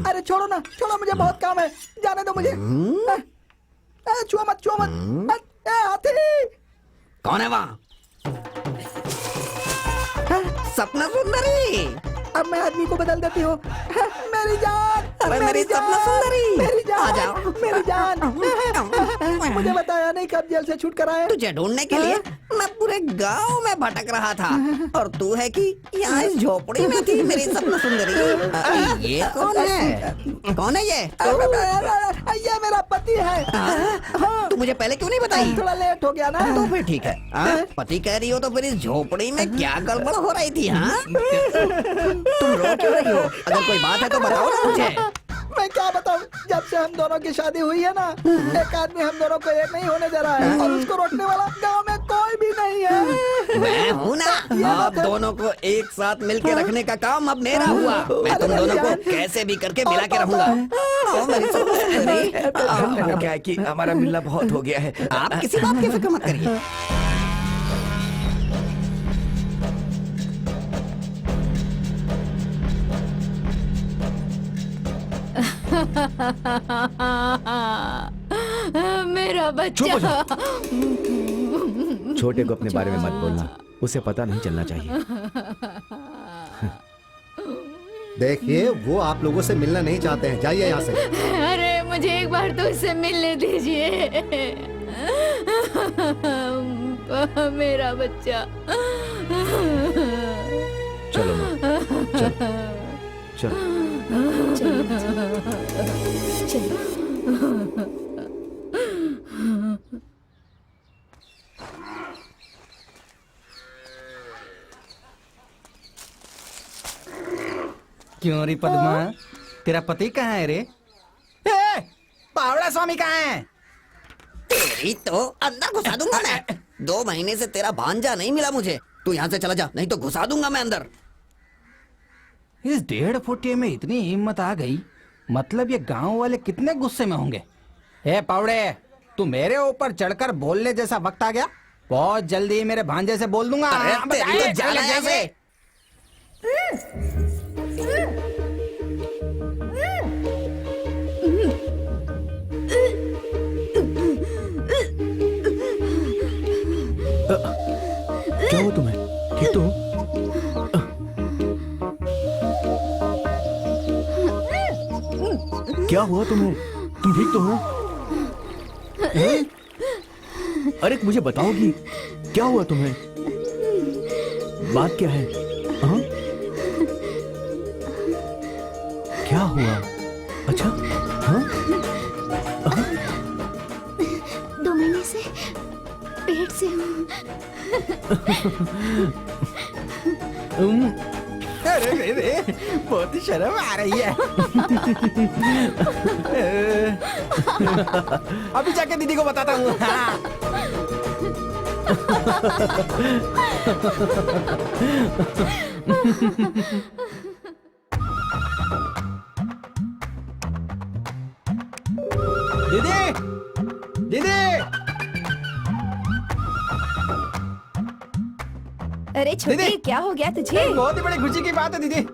अरे छोड़ो ना, छोड़ो, मुझे बहुत काम है, जाने दो मुझे। छुआ मत, छुआ मत। हाथी। कौन है वहाँ? सपना सुंदरी। अब मैं आदमी को बदल देती हूँ। मेरी जान, अरे मेरी सपना सुंदरी। मेरी जान, आ जाओ। मेरी जान। मुझे बताया नहीं कब जेल से छूट कर आए। तुझे ढूंढने के लिए मैं पूरे गांव में भटक रहा था, और तू है कि यहाँ इस झोपड़ी में थी मेरी सपना सुंदरी। ये कौन है? कौन है ये? ये मेरा पति है। हाँ? तू मुझे पहले क्यों नहीं बताई? थोड़ा लेट हो गया ना। तो फिर ठीक है। हाँ? पति कह रही हो तो फिर इस झोपड़ी में क्या गड़बड़ हो रही थी? हाँ? तुम रो क्यों रही हो? अगर कोई बात है तो बताओ ना मुझे। मैं क्या बताऊं, जब से हम दोनों की शादी हुई है ना, एक आदमी हम दोनों को एक नहीं होने दे रहा है, और उसको रोकने वाला गांव में कोई भी नहीं है। मैं हूँ ना, आप दोनों को एक साथ मिलके रखने का काम अब मेरा हुआ। मैं तुम दोनों को कैसे भी करके मिला के रहूंगा। क्या है कि हमारा मिलना बहुत हो गया है। आप किसी बात की फिक्र मत करिए। मेरा बच्चा। छोटे को अपने बारे में मत बोलना, उसे पता नहीं चलना चाहिए। देखिए, वो आप लोगों से मिलना नहीं चाहते हैं, जाइए यहाँ से। अरे मुझे एक बार तो इससे मिलने दीजिए। मेरा बच्चा। चलो माँ, चलो क्यों री पद्मा, तेरा पति कहाँ है रे? ए, पावड़ा स्वामी कहाँ है? तेरी तो अंदर घुसा दूंगा मैं। 2 महीने से तेरा भांजा नहीं मिला मुझे। तू यहाँ से चला जा, नहीं तो घुसा दूंगा मैं अंदर। इस 1.5 फुटिये में इतनी हिम्मत आ गई, मतलब ये गांव वाले कितने गुस्से में होंगे। ए पावड़े, तू मेरे ऊपर चढ़कर बोलने जैसा वक्त आ गया। बहुत जल्दी मेरे भांजे से बोल दूंगा। अरे तेरी तो जान है यहाँ से। क्या हुआ तुम्हें? ठीक तो हो? क्या हुआ तुम्हें? तुम ठीक तो हो? हैं? अरे मुझे बताओगी क्या हुआ तुम्हें? बात क्या है? हाँ? क्या हुआ? अच्छा, हाँ? 2 महीने से पेट से हूँ। अरे रे, बहुत ही शर्म आ रही है। अभी जाके दीदी को बताता हूँ। दीदी, दीदी। अरे छोटे, दीदी! क्या हो गया तुझे? बहुत ही बड़ी खुशी की बात है दीदी।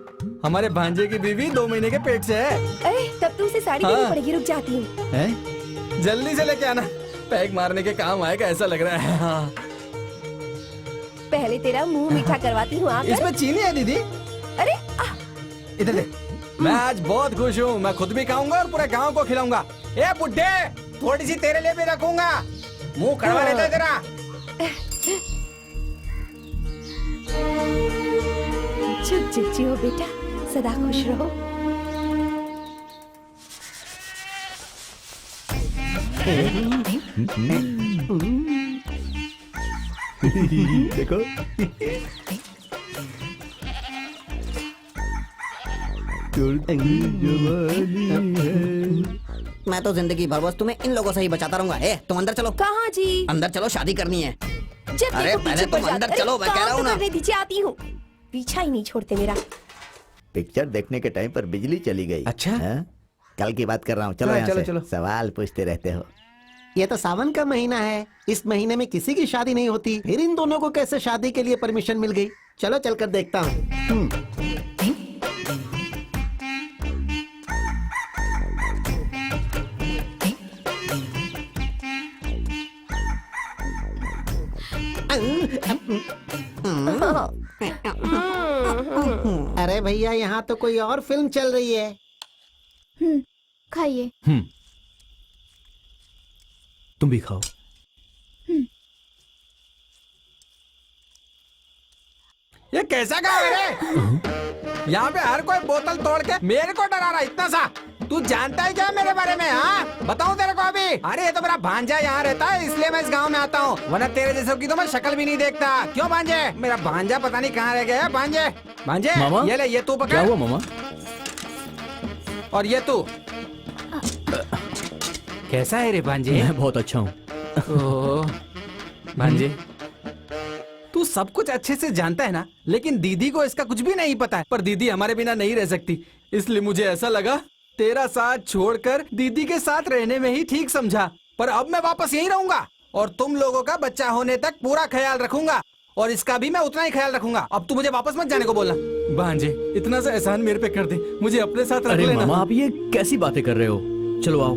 हमारे भांजे की बीवी 2 महीने के पेट से है। अरे तब तो उसे साड़ी देनी पड़ेगी। रुक जाती हूँ। हैं? जल्दी से लेके आना, पैक मारने के काम आएगा ऐसा लग रहा है। हाँ। पहले तेरा मुंह मीठा करवाती हूँ। आकर। इसमें चीनी है दीदी। अरे इधर दे। मैं आज बहुत खुश हूँ। मैं खुद भी खाऊंगा और पूरे गांव को खिलाऊंगा। ए बुड्ढे, थोड़ी सी तेरे लिए भी रखूंगा। मुंह कड़वा लेता है तेरा। चुप चुप जियो बेटा, सदा खुश रहो। देखो मैं तो जिंदगी भर बस तुम्हें इन लोगों से ही बचाता रहूंगा। ए, तुम अंदर चलो। कहाँ जी? अंदर चलो, शादी करनी है। जब अरे देखो पहले पीछे तुम पड़ अंदर जाते। चलो, अरे मैं कह रहा हूँ काम तो ना। करने दीजिए, आती हूँ। पीछा ही नहीं छोड़ते मेरा। पिक्चर देखने के टाइम पर बिजली चली गई। अच्छा? हाँ? कल की बात कर रहा हूँ। चलो हाँ, यहाँ चलो, से। चलो। सवाल पूछते रहते हो। ये तो सावन का महीना है। इस महीने में किसी की शादी नहीं होती, फिर इन दोनों को कैसे शादी के लिए परमिशन मिल गई? चलो चलकर देखता हूँ। अरे भैया, यहाँ तो कोई और फिल्म चल रही है। खाइए। तुम भी खाओ। ये कैसा गाँव है रे? यहाँ पे हर कोई बोतल तोड़ के मेरे को डरा रहा है इतना सा। तू जानता है क्या मेरे बारे में? हाँ, बताऊं तेरे को अभी? अरे ये तो मेरा भांजा यहाँ रहता है, इसलिए मैं इस गांव में आता हूँ, वरना तेरे जैसे की तो मैं शक्ल भी नहीं देखता। क्यों भांजे? मेरा भांजा पता नहीं कहाँ रह गया है। भांजे, भांजे, मामा? ये ले, ये तू पकड़। क्या हुआ मामा? और ये तू कैसा है रे भांजे? मैं बहुत अच्छा हूँ। ओह, भांजे, तू सब कुछ अच्छे से जानता है ना, लेकिन दीदी को इसका कुछ भी नहीं पता है। पर दीदी हमारे बिना नहीं रह सकती, इसलिए मुझे ऐसा लगा तेरा साथ छोड़कर दीदी के साथ रहने में ही ठीक समझा। पर अब मैं वापस यहीं रहूंगा और तुम लोगों का बच्चा होने तक पूरा ख्याल रखूंगा, और इसका भी मैं उतना ही ख्याल रखूंगा। अब तू मुझे वापस मत जाने को बोलना। भांजे, इतना सा एहसान मेरे पे कर दे, मुझे अपने साथ रख अरे लेना। मामा, आप ये कैसी बातें कर रहे हो? चलो आओ।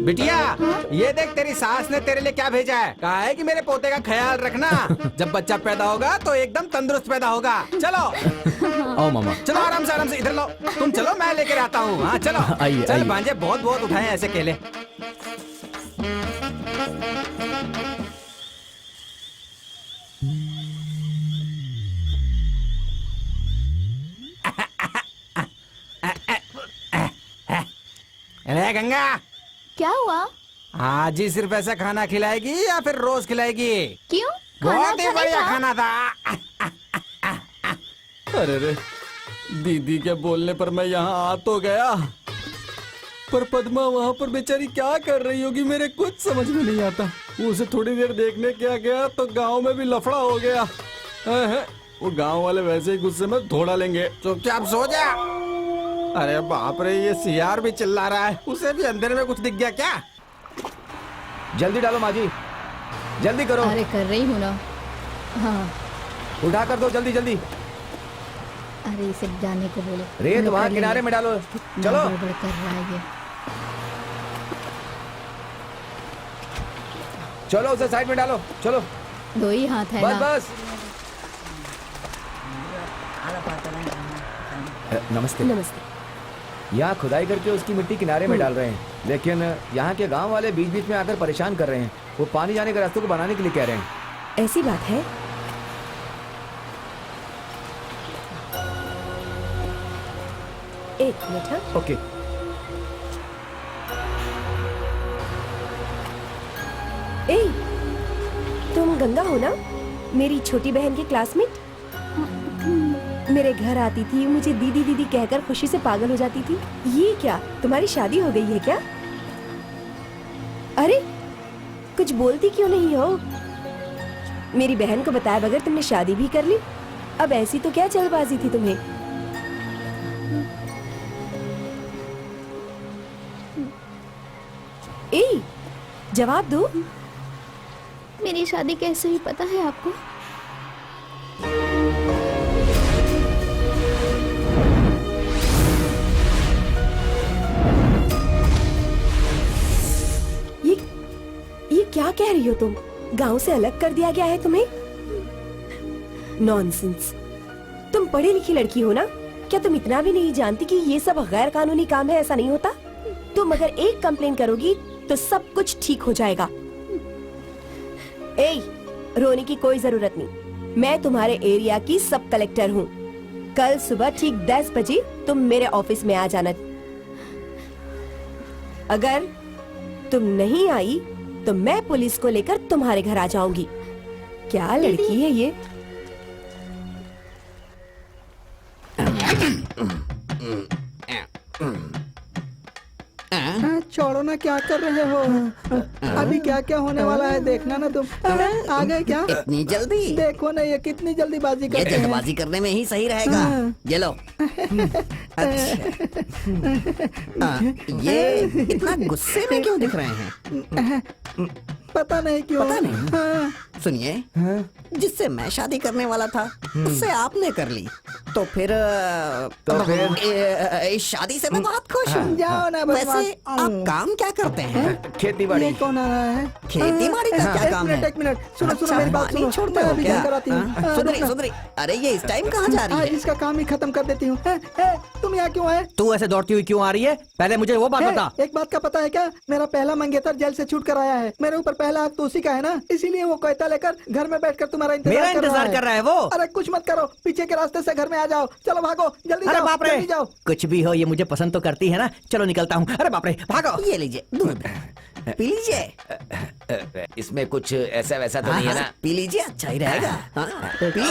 बिटिया, ये देख तेरी सास ने तेरे लिए क्या भेजा है। कहा है कि मेरे पोते का ख्याल रखना, जब बच्चा पैदा होगा तो एकदम तंदुरुस्त पैदा होगा। चलो आओ मामा। चलो, आराम से इधर लो। तुम चलो, मैं लेकर आता हूँ। हाँ चलो। आइए, चल आइए। भांजे, बहुत बहुत उठाए ऐसे केले। अरे गंगा, क्या हुआ? आज ही सिर्फ ऐसा खाना खिलाएगी या फिर रोज खिलाएगी? क्यों? खाना बहुत ही अच्छा नहीं बढ़िया था? खाना था। अरे रे, दीदी के बोलने पर मैं यहाँ आ तो गया, पर पद्मा वहाँ पर बेचारी क्या कर रही होगी मेरे कुछ समझ में नहीं आता। उसे थोड़ी देर देखने क्या गया तो गांव में भी लफड़ा हो गया। वो गांव वाले वैसे ही गुस्से में धोड़ा लेंगे। चुपचाप सो जा। अरे बाप रे, ये सियार भी चिल्ला रहा है, उसे भी अंदर में कुछ दिख गया क्या? जल्दी डालो माजी, जल्दी करो। अरे कर रही हूँ ना। हाँ उठा कर दो जल्दी जल्दी। अरे इसे जाने को बोलो। रेत मैं वहाँ कर किनारे में डालो। लूंगी। चलो गड़बड़ कर रहा है ये। चलो उसे साइड में डालो। चलो 2 ही हाथ है बस ना। बस। नमस्ते। नमस्ते। यहाँ खुदाई करके उसकी मिट्टी किनारे में डाल रहे हैं, लेकिन यहाँ के गांव वाले बीच बीच में आकर परेशान कर रहे हैं। वो पानी जाने के रास्ते को बनाने के लिए कह रहे हैं। ऐसी बात है? एक मिनट। हाँ ओके। ए, तुम गंगा हो ना, मेरी छोटी बहन की क्लासमेट? मेरे घर आती थी, मुझे दीदी दीदी कहकर खुशी से पागल हो जाती थी। ये क्या, तुम्हारी शादी हो गई है क्या? अरे कुछ बोलती क्यों नहीं हो? मेरी बहन को बताया बगैर तुमने शादी भी कर ली। अब ऐसी तो क्या जल्दबाजी थी तुम्हें? ए, जवाब दो। मेरी शादी कैसे हुई पता है आपको? ये क्या कह रही हो तुम? गांव से अलग कर दिया गया है तुम्हें? नॉनसेंस। तुम पढ़ी लिखी लड़की हो ना, क्या तुम इतना भी नहीं जानती कि ये सब गैर कानूनी काम है? ऐसा नहीं होता। तुम अगर एक कंप्लेन करोगी तो सब कुछ ठीक हो जाएगा। ए, रोने की कोई जरूरत नहीं। मैं तुम्हारे एरिया की सब कलेक्टर हूँ। कल सुबह ठीक 10 बजे तुम मेरे ऑफिस में आ जाना। अगर तुम नहीं आई तो मैं पुलिस को लेकर तुम्हारे घर आ जाऊंगी। क्या लड़की है ये? छोड़ो ना, क्या कर रहे हो? अभी क्या क्या होने वाला है देखना ना तुम। आ गए क्या? इतनी जल्दी? देखो ना ये कितनी जल्दीबाजी ये करते हैं। जल्दबाजी करने में ही सही रहेगा। ये लो। ये इतना गुस्से में क्यों दिख रहे हैं? पता नहीं क्यों। पता नहीं। सुनिए, जिससे मैं शादी करने वाला था उससे आपने कर ली, तो फिर इस शादी से मैं बहुत खुश हूँ। जाओ ना बस। वैसे आप काम क्या करते हैं? खेती बाड़ी। ये कौन आ रहा है? खेती बाड़ी का क्या काम है? एक मिनट सुनो सुनो मेरी बात सुनो। छोड़ते मैं हो अभी क्या? घर कराती हूँ। सुधरी सुधरी। अरे ये इस टाइम कहाँ जा रही आज है? इसका काम ही खत्म कर देती हूँ। तुम यहाँ क्यों है? तू ऐसे दौड़ती हुई क्यों आ रही है? पहले मुझे वो बात बता। एक बात का पता है क्या? मेरा पहला मंगेतर जेल से छूट कर आया है। मेरे ऊपर पहला हक तो उसी का है ना, इसीलिए वो कहता लेकर घर में बैठकर तुम्हारा मेरा इंतजार कर रहा है वो। अरे कुछ मत करो, पीछे के रास्ते से घर में आ जाओ। चलो भागो, जल्दी अरे जाओ, बाप रे, जल्दी जाओ। कुछ भी हो ये मुझे पसंद तो करती है ना। चलो निकलता हूँ। अरे बाप रे, भागो। ये लीजिए दूध, पी लीजिए। इसमें कुछ ऐसा वैसा तो नहीं है ना? पी लीजिए, अच्छा ही रहेगा। हाँ, पी मैं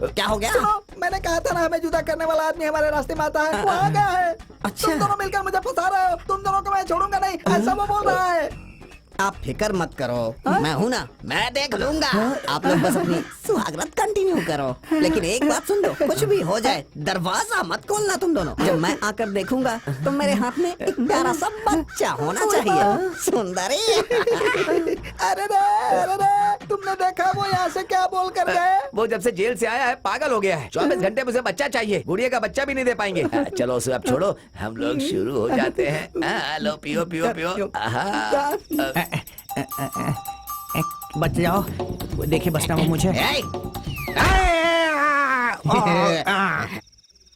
क्या हो गया? सुनो, मैंने कहा था ना हमें जुदा करने वाला आदमी हमारे रास्ते में आता है। वो आ गया है। अच्छा। तुम दोनों मिलकर मुझे फंसा रहे हो। तुम दोनों को मैं छोड़ूंगा नहीं, ऐसा वो बोल रहा है। आप फिक्र मत करो, मैं हूँ ना, मैं देख लूंगा। आप लोग बस अपनी सुहागरात कंटिन्यू करो। लेकिन एक बात सुन लो, कुछ भी हो जाए दरवाजा मत खोलना तुम दोनों। जब मैं आकर देखूंगा तो मेरे हाथ में एक प्यारा सा बच्चा होना चाहिए। सुंदरी। अरे रे, तुमने देखा वो यहाँ से क्या बोल कर गए? वो जब से जेल से आया है पागल हो गया है। 24 घंटे में उसे बच्चा चाहिए, गुड़िया का बच्चा भी नहीं दे पाएंगे। चलो उसे अब छोड़ो, हम लोग शुरू हो जाते हैं। लो पियो पियो पियो। बच जाओ, देखिए बचना वो मुझे।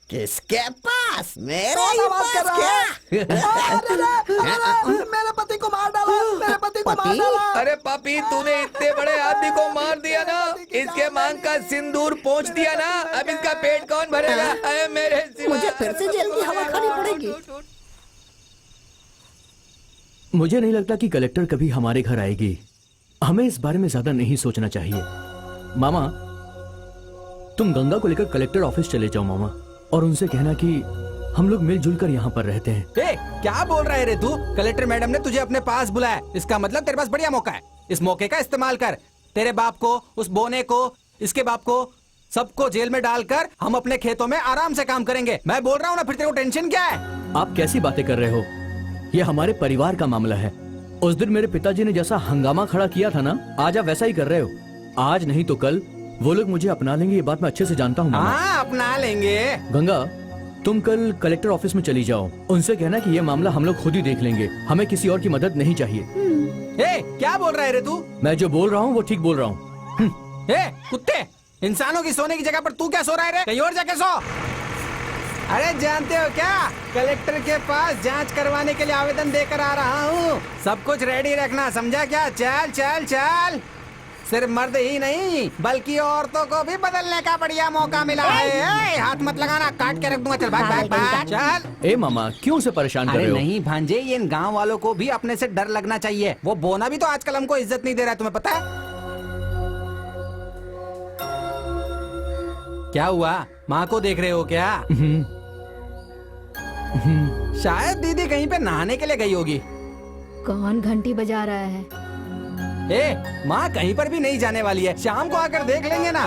किसके पास? मेरे कौन ही आवाज कर पास रहा है? क्या? मेरे पति को मार डाला, मेरे पति को मार डाला। अरे पापी, तूने इतने बड़े आदमी को मार दिया ना, इसके मांग का सिंदूर पोंछ दिया ना, अब इसका पेट कौन भरेगा? अरे मेरे सिवा। मुझे फिर से जेल की हवा खानी पड़ेगी। मुझे नहीं लगता कि कलेक्टर कभी हमारे घर आएगी। हमें इस बारे में ज्यादा नहीं सोचना चाहिए। मामा, तुम गंगा को लेकर कलेक्टर ऑफिस चले जाओ मामा, और उनसे कहना कि हम लोग मिलजुल कर यहाँ पर रहते हैं। ए, क्या बोल रहा है रे तू? कलेक्टर मैडम ने तुझे अपने पास बुलाया, इसका मतलब तेरे पास बढ़िया मौका है। इस मौके का इस्तेमाल कर। तेरे बाप को, उस बोने को, इसके बाप को, सबको जेल में डालकर हम अपने खेतों में आराम से काम करेंगे। मैं बोल रहा हूँ ना, फिर तेरे को टेंशन क्या है? आप कैसी बातें कर रहे हो? ये हमारे परिवार का मामला है। उस दिन मेरे पिताजी ने जैसा हंगामा खड़ा किया था ना, आज आप वैसा ही कर रहे हो। आज नहीं तो कल वो लोग मुझे अपना लेंगे, ये बात मैं अच्छे से जानता हूँ। हाँ, अपना लेंगे। गंगा, तुम कल कलेक्टर ऑफिस में चली जाओ, उनसे कहना कि ये मामला हम लोग खुद ही देख लेंगे, हमें किसी और की मदद नहीं चाहिए। ए, क्या बोल रहा है रे तू? मैं जो बोल रहा हूँ वो ठीक बोल रहा हूँ। ए, कुत्ते, इंसानों की सोने की जगह पर तू क्या सो रहा है रे? कहीं और जाके सो। अरे जानते हो क्या, कलेक्टर के पास जांच करवाने के लिए आवेदन देकर आ रहा हूँ। सब कुछ रेडी रखना, समझा क्या? चल चल चल। सिर्फ मर्द ही नहीं बल्कि औरतों को भी बदलने का बढ़िया मौका मिला है। ए, हाथ मत लगाना, काट के रख दूंगा। चल भाग भाग भाग, चल। ए मामा, क्यों उसे परेशान कर अरे रहे हो? नहीं भांजे, ये इन गांव वालों को भी अपने से डर लगना चाहिए। वो बोना भी तो आजकल हमको इज्जत नहीं दे रहा है, तुम्हें पता है? क्या हुआ? माँ को देख रहे हो क्या? शायद दीदी कहीं पे नहाने के लिए गई होगी। कौन घंटी बजा रहा है? ए, माँ कहीं पर भी नहीं जाने वाली है, शाम को आकर देख लेंगे ना।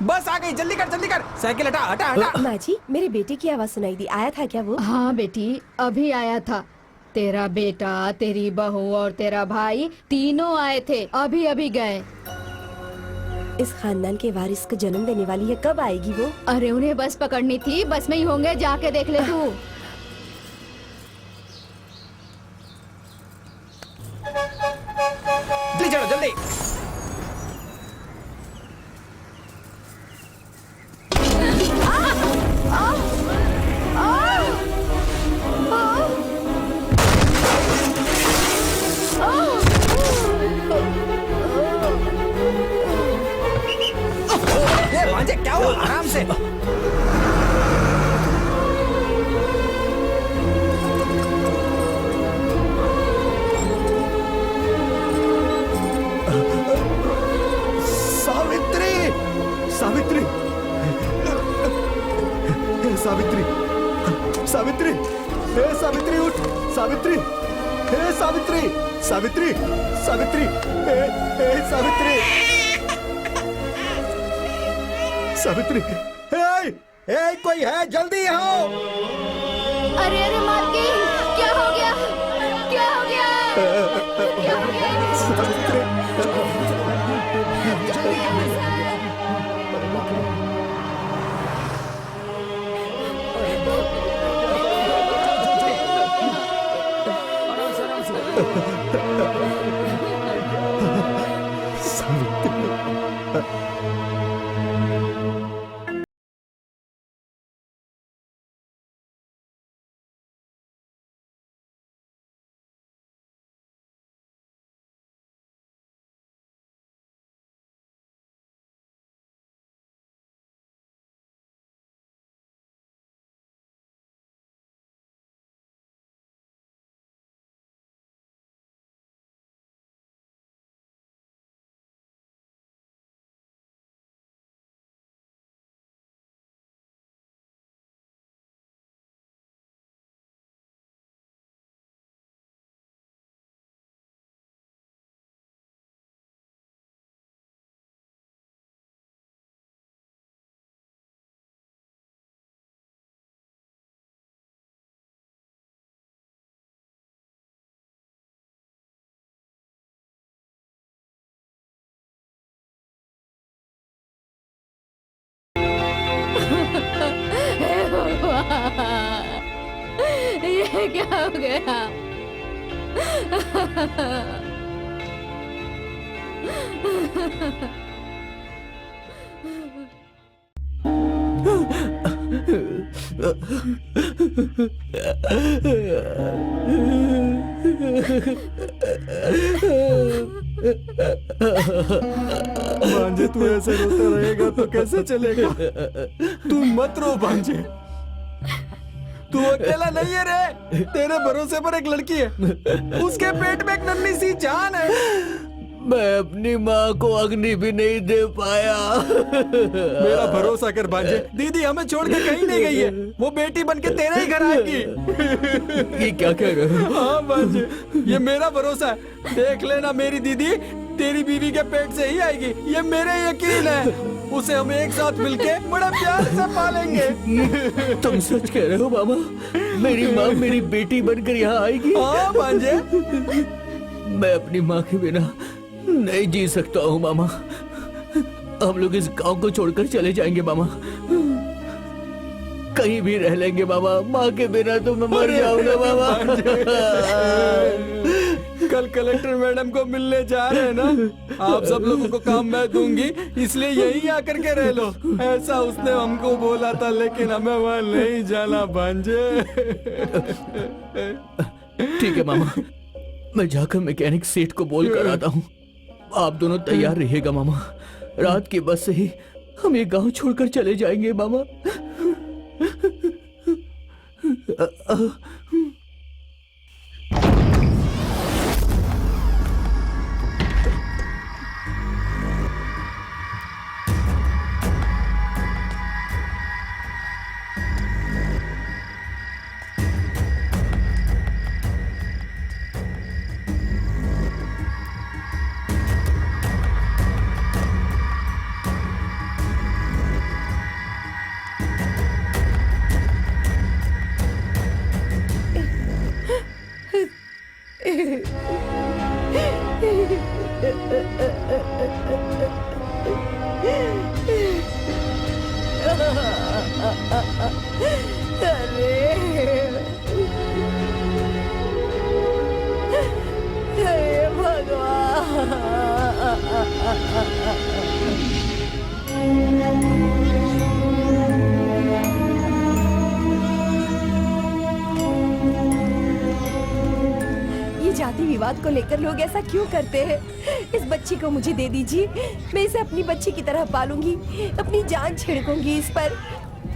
बस आ गई, जल्दी कर जल्दी कर। साइकिल हटा हटा हटा। माँ जी, मेरे बेटे की आवाज सुनाई दी, आया था क्या वो? हाँ बेटी, अभी आया था। तेरा बेटा, तेरी बहू और तेरा भाई तीनों आए थे, अभी अभी गए। इस खानदान के वारिस को जन्म देने वाली है, कब आएगी वो? अरे उन्हें बस पकड़नी थी, बस में ही होंगे, जाके देख ले तू। जल्दी चलो जल्दी। ये भांजे, क्या हुआ? आराम से। सावित्री, सावित्री, सावित्री, हे सावित्री उठ, सावित्री, हे सावित्री, सावित्री, सावित्री, हे सावित्री, सावित्री, हे कोई है, जल्दी आओ। अरे अरे मालकिन, क्या हो गया? क्या हो गया? क्या हो गया? ये क्या हो गया? भांजे, तू ऐसे रोता रहेगा तो कैसे चलेगा? तू मत रो भांजे, तू अकेला नहीं है रे, तेरे भरोसे पर एक लड़की है, उसके पेट में एक नन्ही सी जान है। मैं अपनी माँ को अग्नि भी नहीं दे पाया। मेरा भरोसा कर भांजे, दीदी हमें छोड़ के कहीं नहीं गई है। वो बेटी बन के तेरे ही घर आएगी। ये क्या कह रहे हो? हाँ भांजे, ये मेरा भरोसा है। देख लेना मेरी दीदी तेरी बीवी के पेट से ही आएगी, ये मेरे यकीन है। उसे हम एक साथ मिलके बड़ा प्यार से पालेंगे। तुम सच कह रहे हो मामा? मेरी माँ मेरी बेटी बनकर यहाँ आएगी? हाँ भांजे। मैं अपनी माँ के बिना नहीं जी सकता हूँ मामा। हम लोग इस गांव को छोड़कर चले जाएंगे मामा। कहीं भी रह लेंगे मामा। माँ के बिना तो मैं मर जाऊंगा मामा। कल कलेक्टर मैडम को मिलने जा रहे हैं ना, आप सब लोगों को काम मैं दूंगी, इसलिए यहीं आकर के रह लो। ऐसा उसने हमको बोला था, लेकिन हमें वहाँ नहीं जाना भांजे। ठीक है मामा, मैं जाकर मैकेनिक सेठ को बोल कर आता हूँ। आप दोनों तैयार रहिएगा मामा। रात की बस से ही हम ये गांव छोड़कर चले जाएंगे मामा। जाति विवाद को लेकर लोग ऐसा क्यों करते हैं? इस बच्ची को मुझे दे दीजिए, मैं इसे अपनी बच्ची की तरह पालूंगी, अपनी जान छिड़कूंगी इस पर।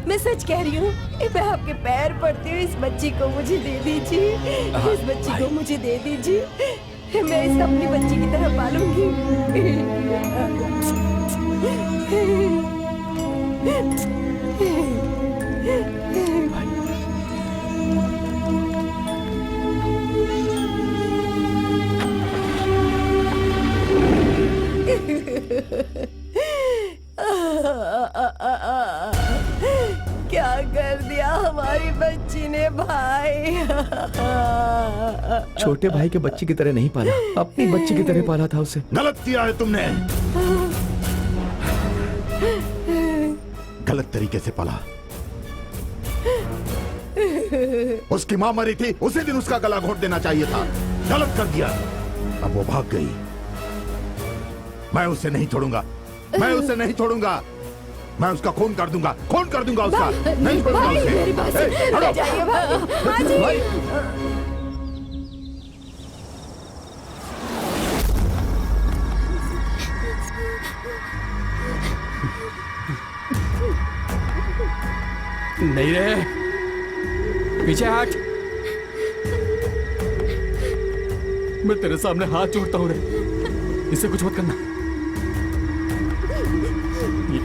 मैं सच कह रही हूँ, मैं आपके पैर पड़ती हूँ, इस बच्ची को मुझे दे दीजिए, इस बच्ची को मुझे दे दीजिए, मैं इसे अपनी बच्ची की तरह पालूंगी। क्या कर दिया हमारी बच्ची ने भाई? छोटे भाई के बच्ची की तरह नहीं पाला, अपनी बच्ची की तरह पाला था उसे। गलत किया है तुमने, गलत तरीके से पाला। उसकी मां मरी थी, उसी दिन उसका गला घोट देना चाहिए था। गलत कर दिया। अब वो भाग गई, मैं उसे नहीं छोड़ूंगा, मैं उसे नहीं छोड़ूंगा। मैं उसका खून कर दूंगा, खून कर दूंगा उसका। नहीं छोड़ूंगा उसे। हटो। जाइए भाई। नहीं रे, पीछे हट। मैं तेरे सामने हाथ जोड़ता हूँ रे, इससे कुछ मत करना।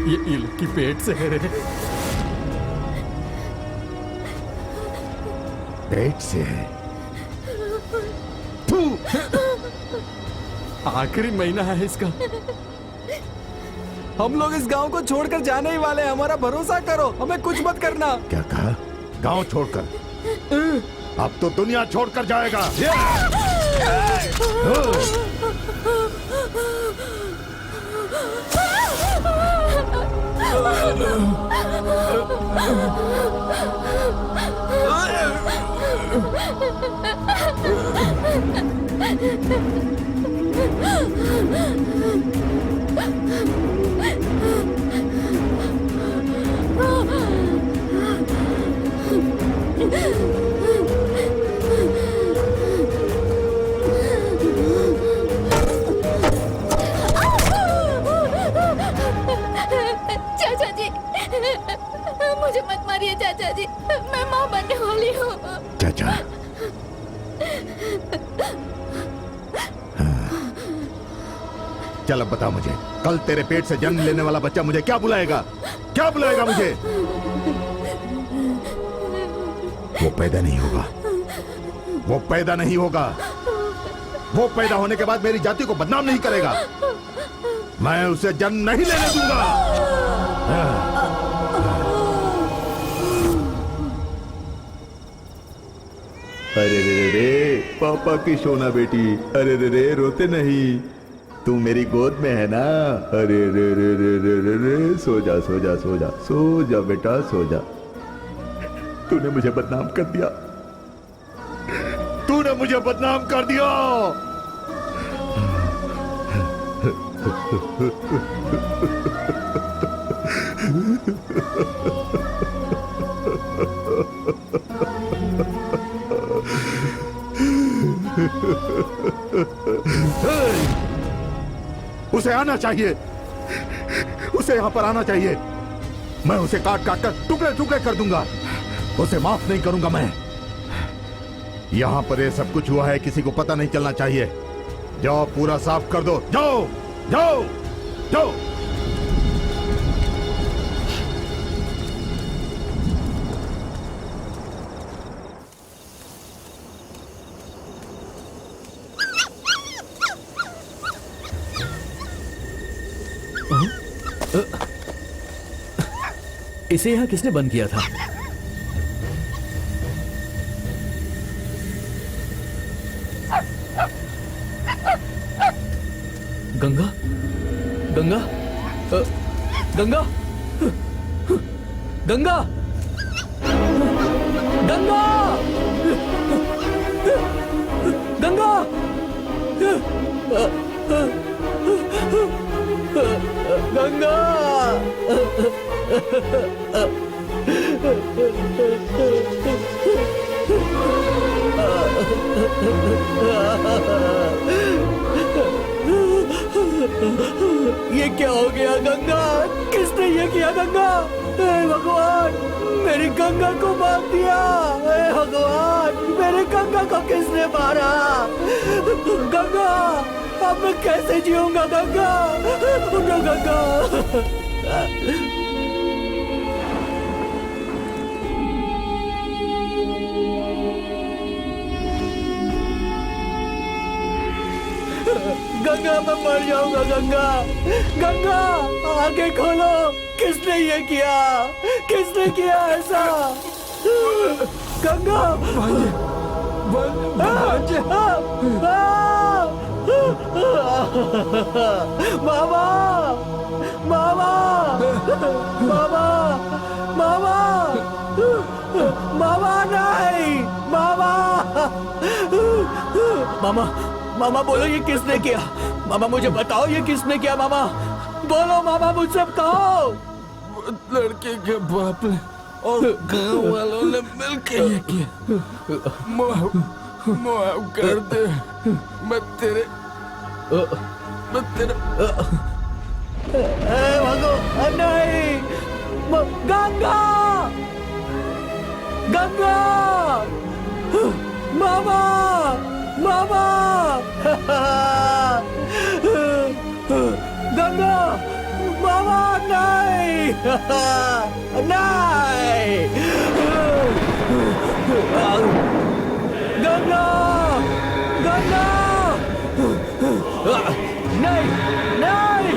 ये लड़की पेट से है रे। पेट से है? आखिरी महीना है इसका। हम लोग इस गांव को छोड़कर जाने ही वाले हैं, हमारा भरोसा करो, हमें कुछ मत करना। क्या कहा? गांव छोड़कर? अब तो दुनिया छोड़कर जाएगा। चाचा जी, मुझे मत मारिए चाचा जी, मैं माँ बनने वाली हूँ। चाचा, हाँ। चल अब बता मुझे, कल तेरे पेट से जन्म लेने वाला बच्चा मुझे क्या बुलाएगा? क्या बुलाएगा मुझे? वो पैदा नहीं होगा, वो पैदा नहीं होगा। वो पैदा होने के बाद मेरी जाति को बदनाम नहीं करेगा। मैं उसे जन्म नहीं लेने दूंगा। अरे रे रे पापा की सोना बेटी, अरे रे रे रोते नहीं, तू मेरी गोद में है ना। अरे रे रे रे रे रे रे सो जा सो जा सो जा सो जा बेटा सो जा। तूने मुझे बदनाम कर दिया, तूने मुझे बदनाम कर दिया। उसे आना चाहिए, उसे यहां पर आना चाहिए। मैं उसे काट काट कर टुकड़े टुकड़े कर दूंगा, उसे माफ नहीं करूंगा मैं। यहां पर ये सब कुछ हुआ है, किसी को पता नहीं चलना चाहिए। जाओ पूरा साफ कर दो, जाओ जाओ जाओ। इसे यहाँ किसने बंद किया था? गंगा? गंगा? गंगा? गंगा? गंगा? गंगा? गंगा? ये क्या हो गया गंगा? किसने ये किया गंगा? हे भगवान, मेरी गंगा को मार दिया। हे भगवान, मेरी गंगा को किसने मारा? गंगा, अब मैं कैसे जीऊंगा गंगा? उठो गंगा। गंगा, मैं मर जाऊंगा गंगा। गंगा, आंखें खोलो, किसने ये किया? किसने किया ऐसा? गंगा, मामा, मामा, मामा, मामा, मामा नहीं, मामा, मामा, मामा बोलो ये किसने किया? मामा मुझे बताओ ये किसने किया? मामा बोलो, मामा मुझसे कहो। लड़के के बाप ने और गांव वालों ने मिलकर ये किया। मुआफ कर दे, मैं तेरे भगवान नहीं। गंगा, गंगा, मामा, मामा, गंगा, मामा नहीं, नहीं, गंगा, गंगा, नहीं, नहीं,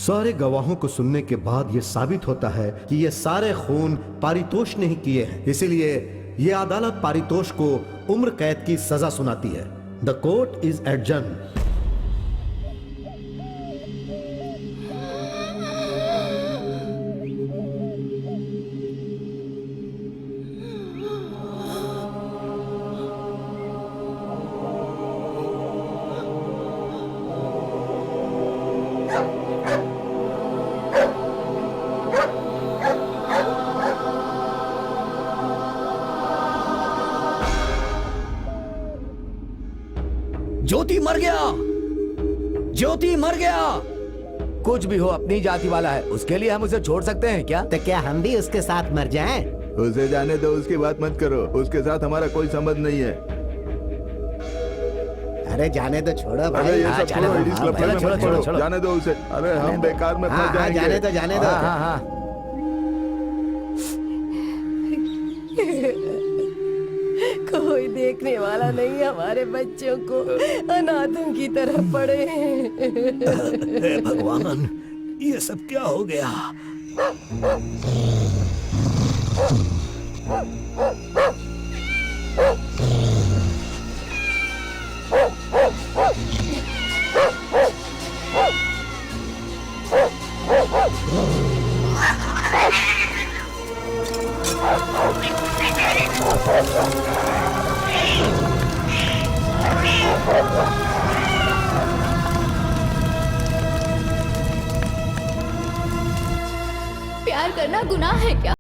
सारे गवाहों को सुनने के बाद यह साबित होता है कि ये सारे खून पारितोष ने ही किए हैं। इसीलिए ये अदालत पारितोष को उम्र कैद की सजा सुनाती है। The court is adjourn. Jyoti मर गया, ज्योति मर गया। कुछ भी हो अपनी जाति वाला है, उसके लिए हम उसे छोड़ सकते हैं क्या? तो क्या हम भी उसके साथ मर जाएं? उसे जाने दो, उसकी बात मत करो। उसके साथ हमारा कोई संबंध नहीं है। अरे जाने दो, छोड़ो भाई। अरे ये सब जाने छोड़ो, दो, इस हाँ, लफड़े में छोड़ो, मत छोड़ो, पड़ो। छोड़ो। जाने दो उसे। अरे हम बेकार में फंस जाएंगे। जाने दो, जाने दो। हाँ, हाँ। कोई देखने वाला नहीं, हमारे बच्चों को अनाथों की तरह पड़े हैं। हे भगवान, ये सब क्या हो गया? प्यार करना गुनाह है क्या?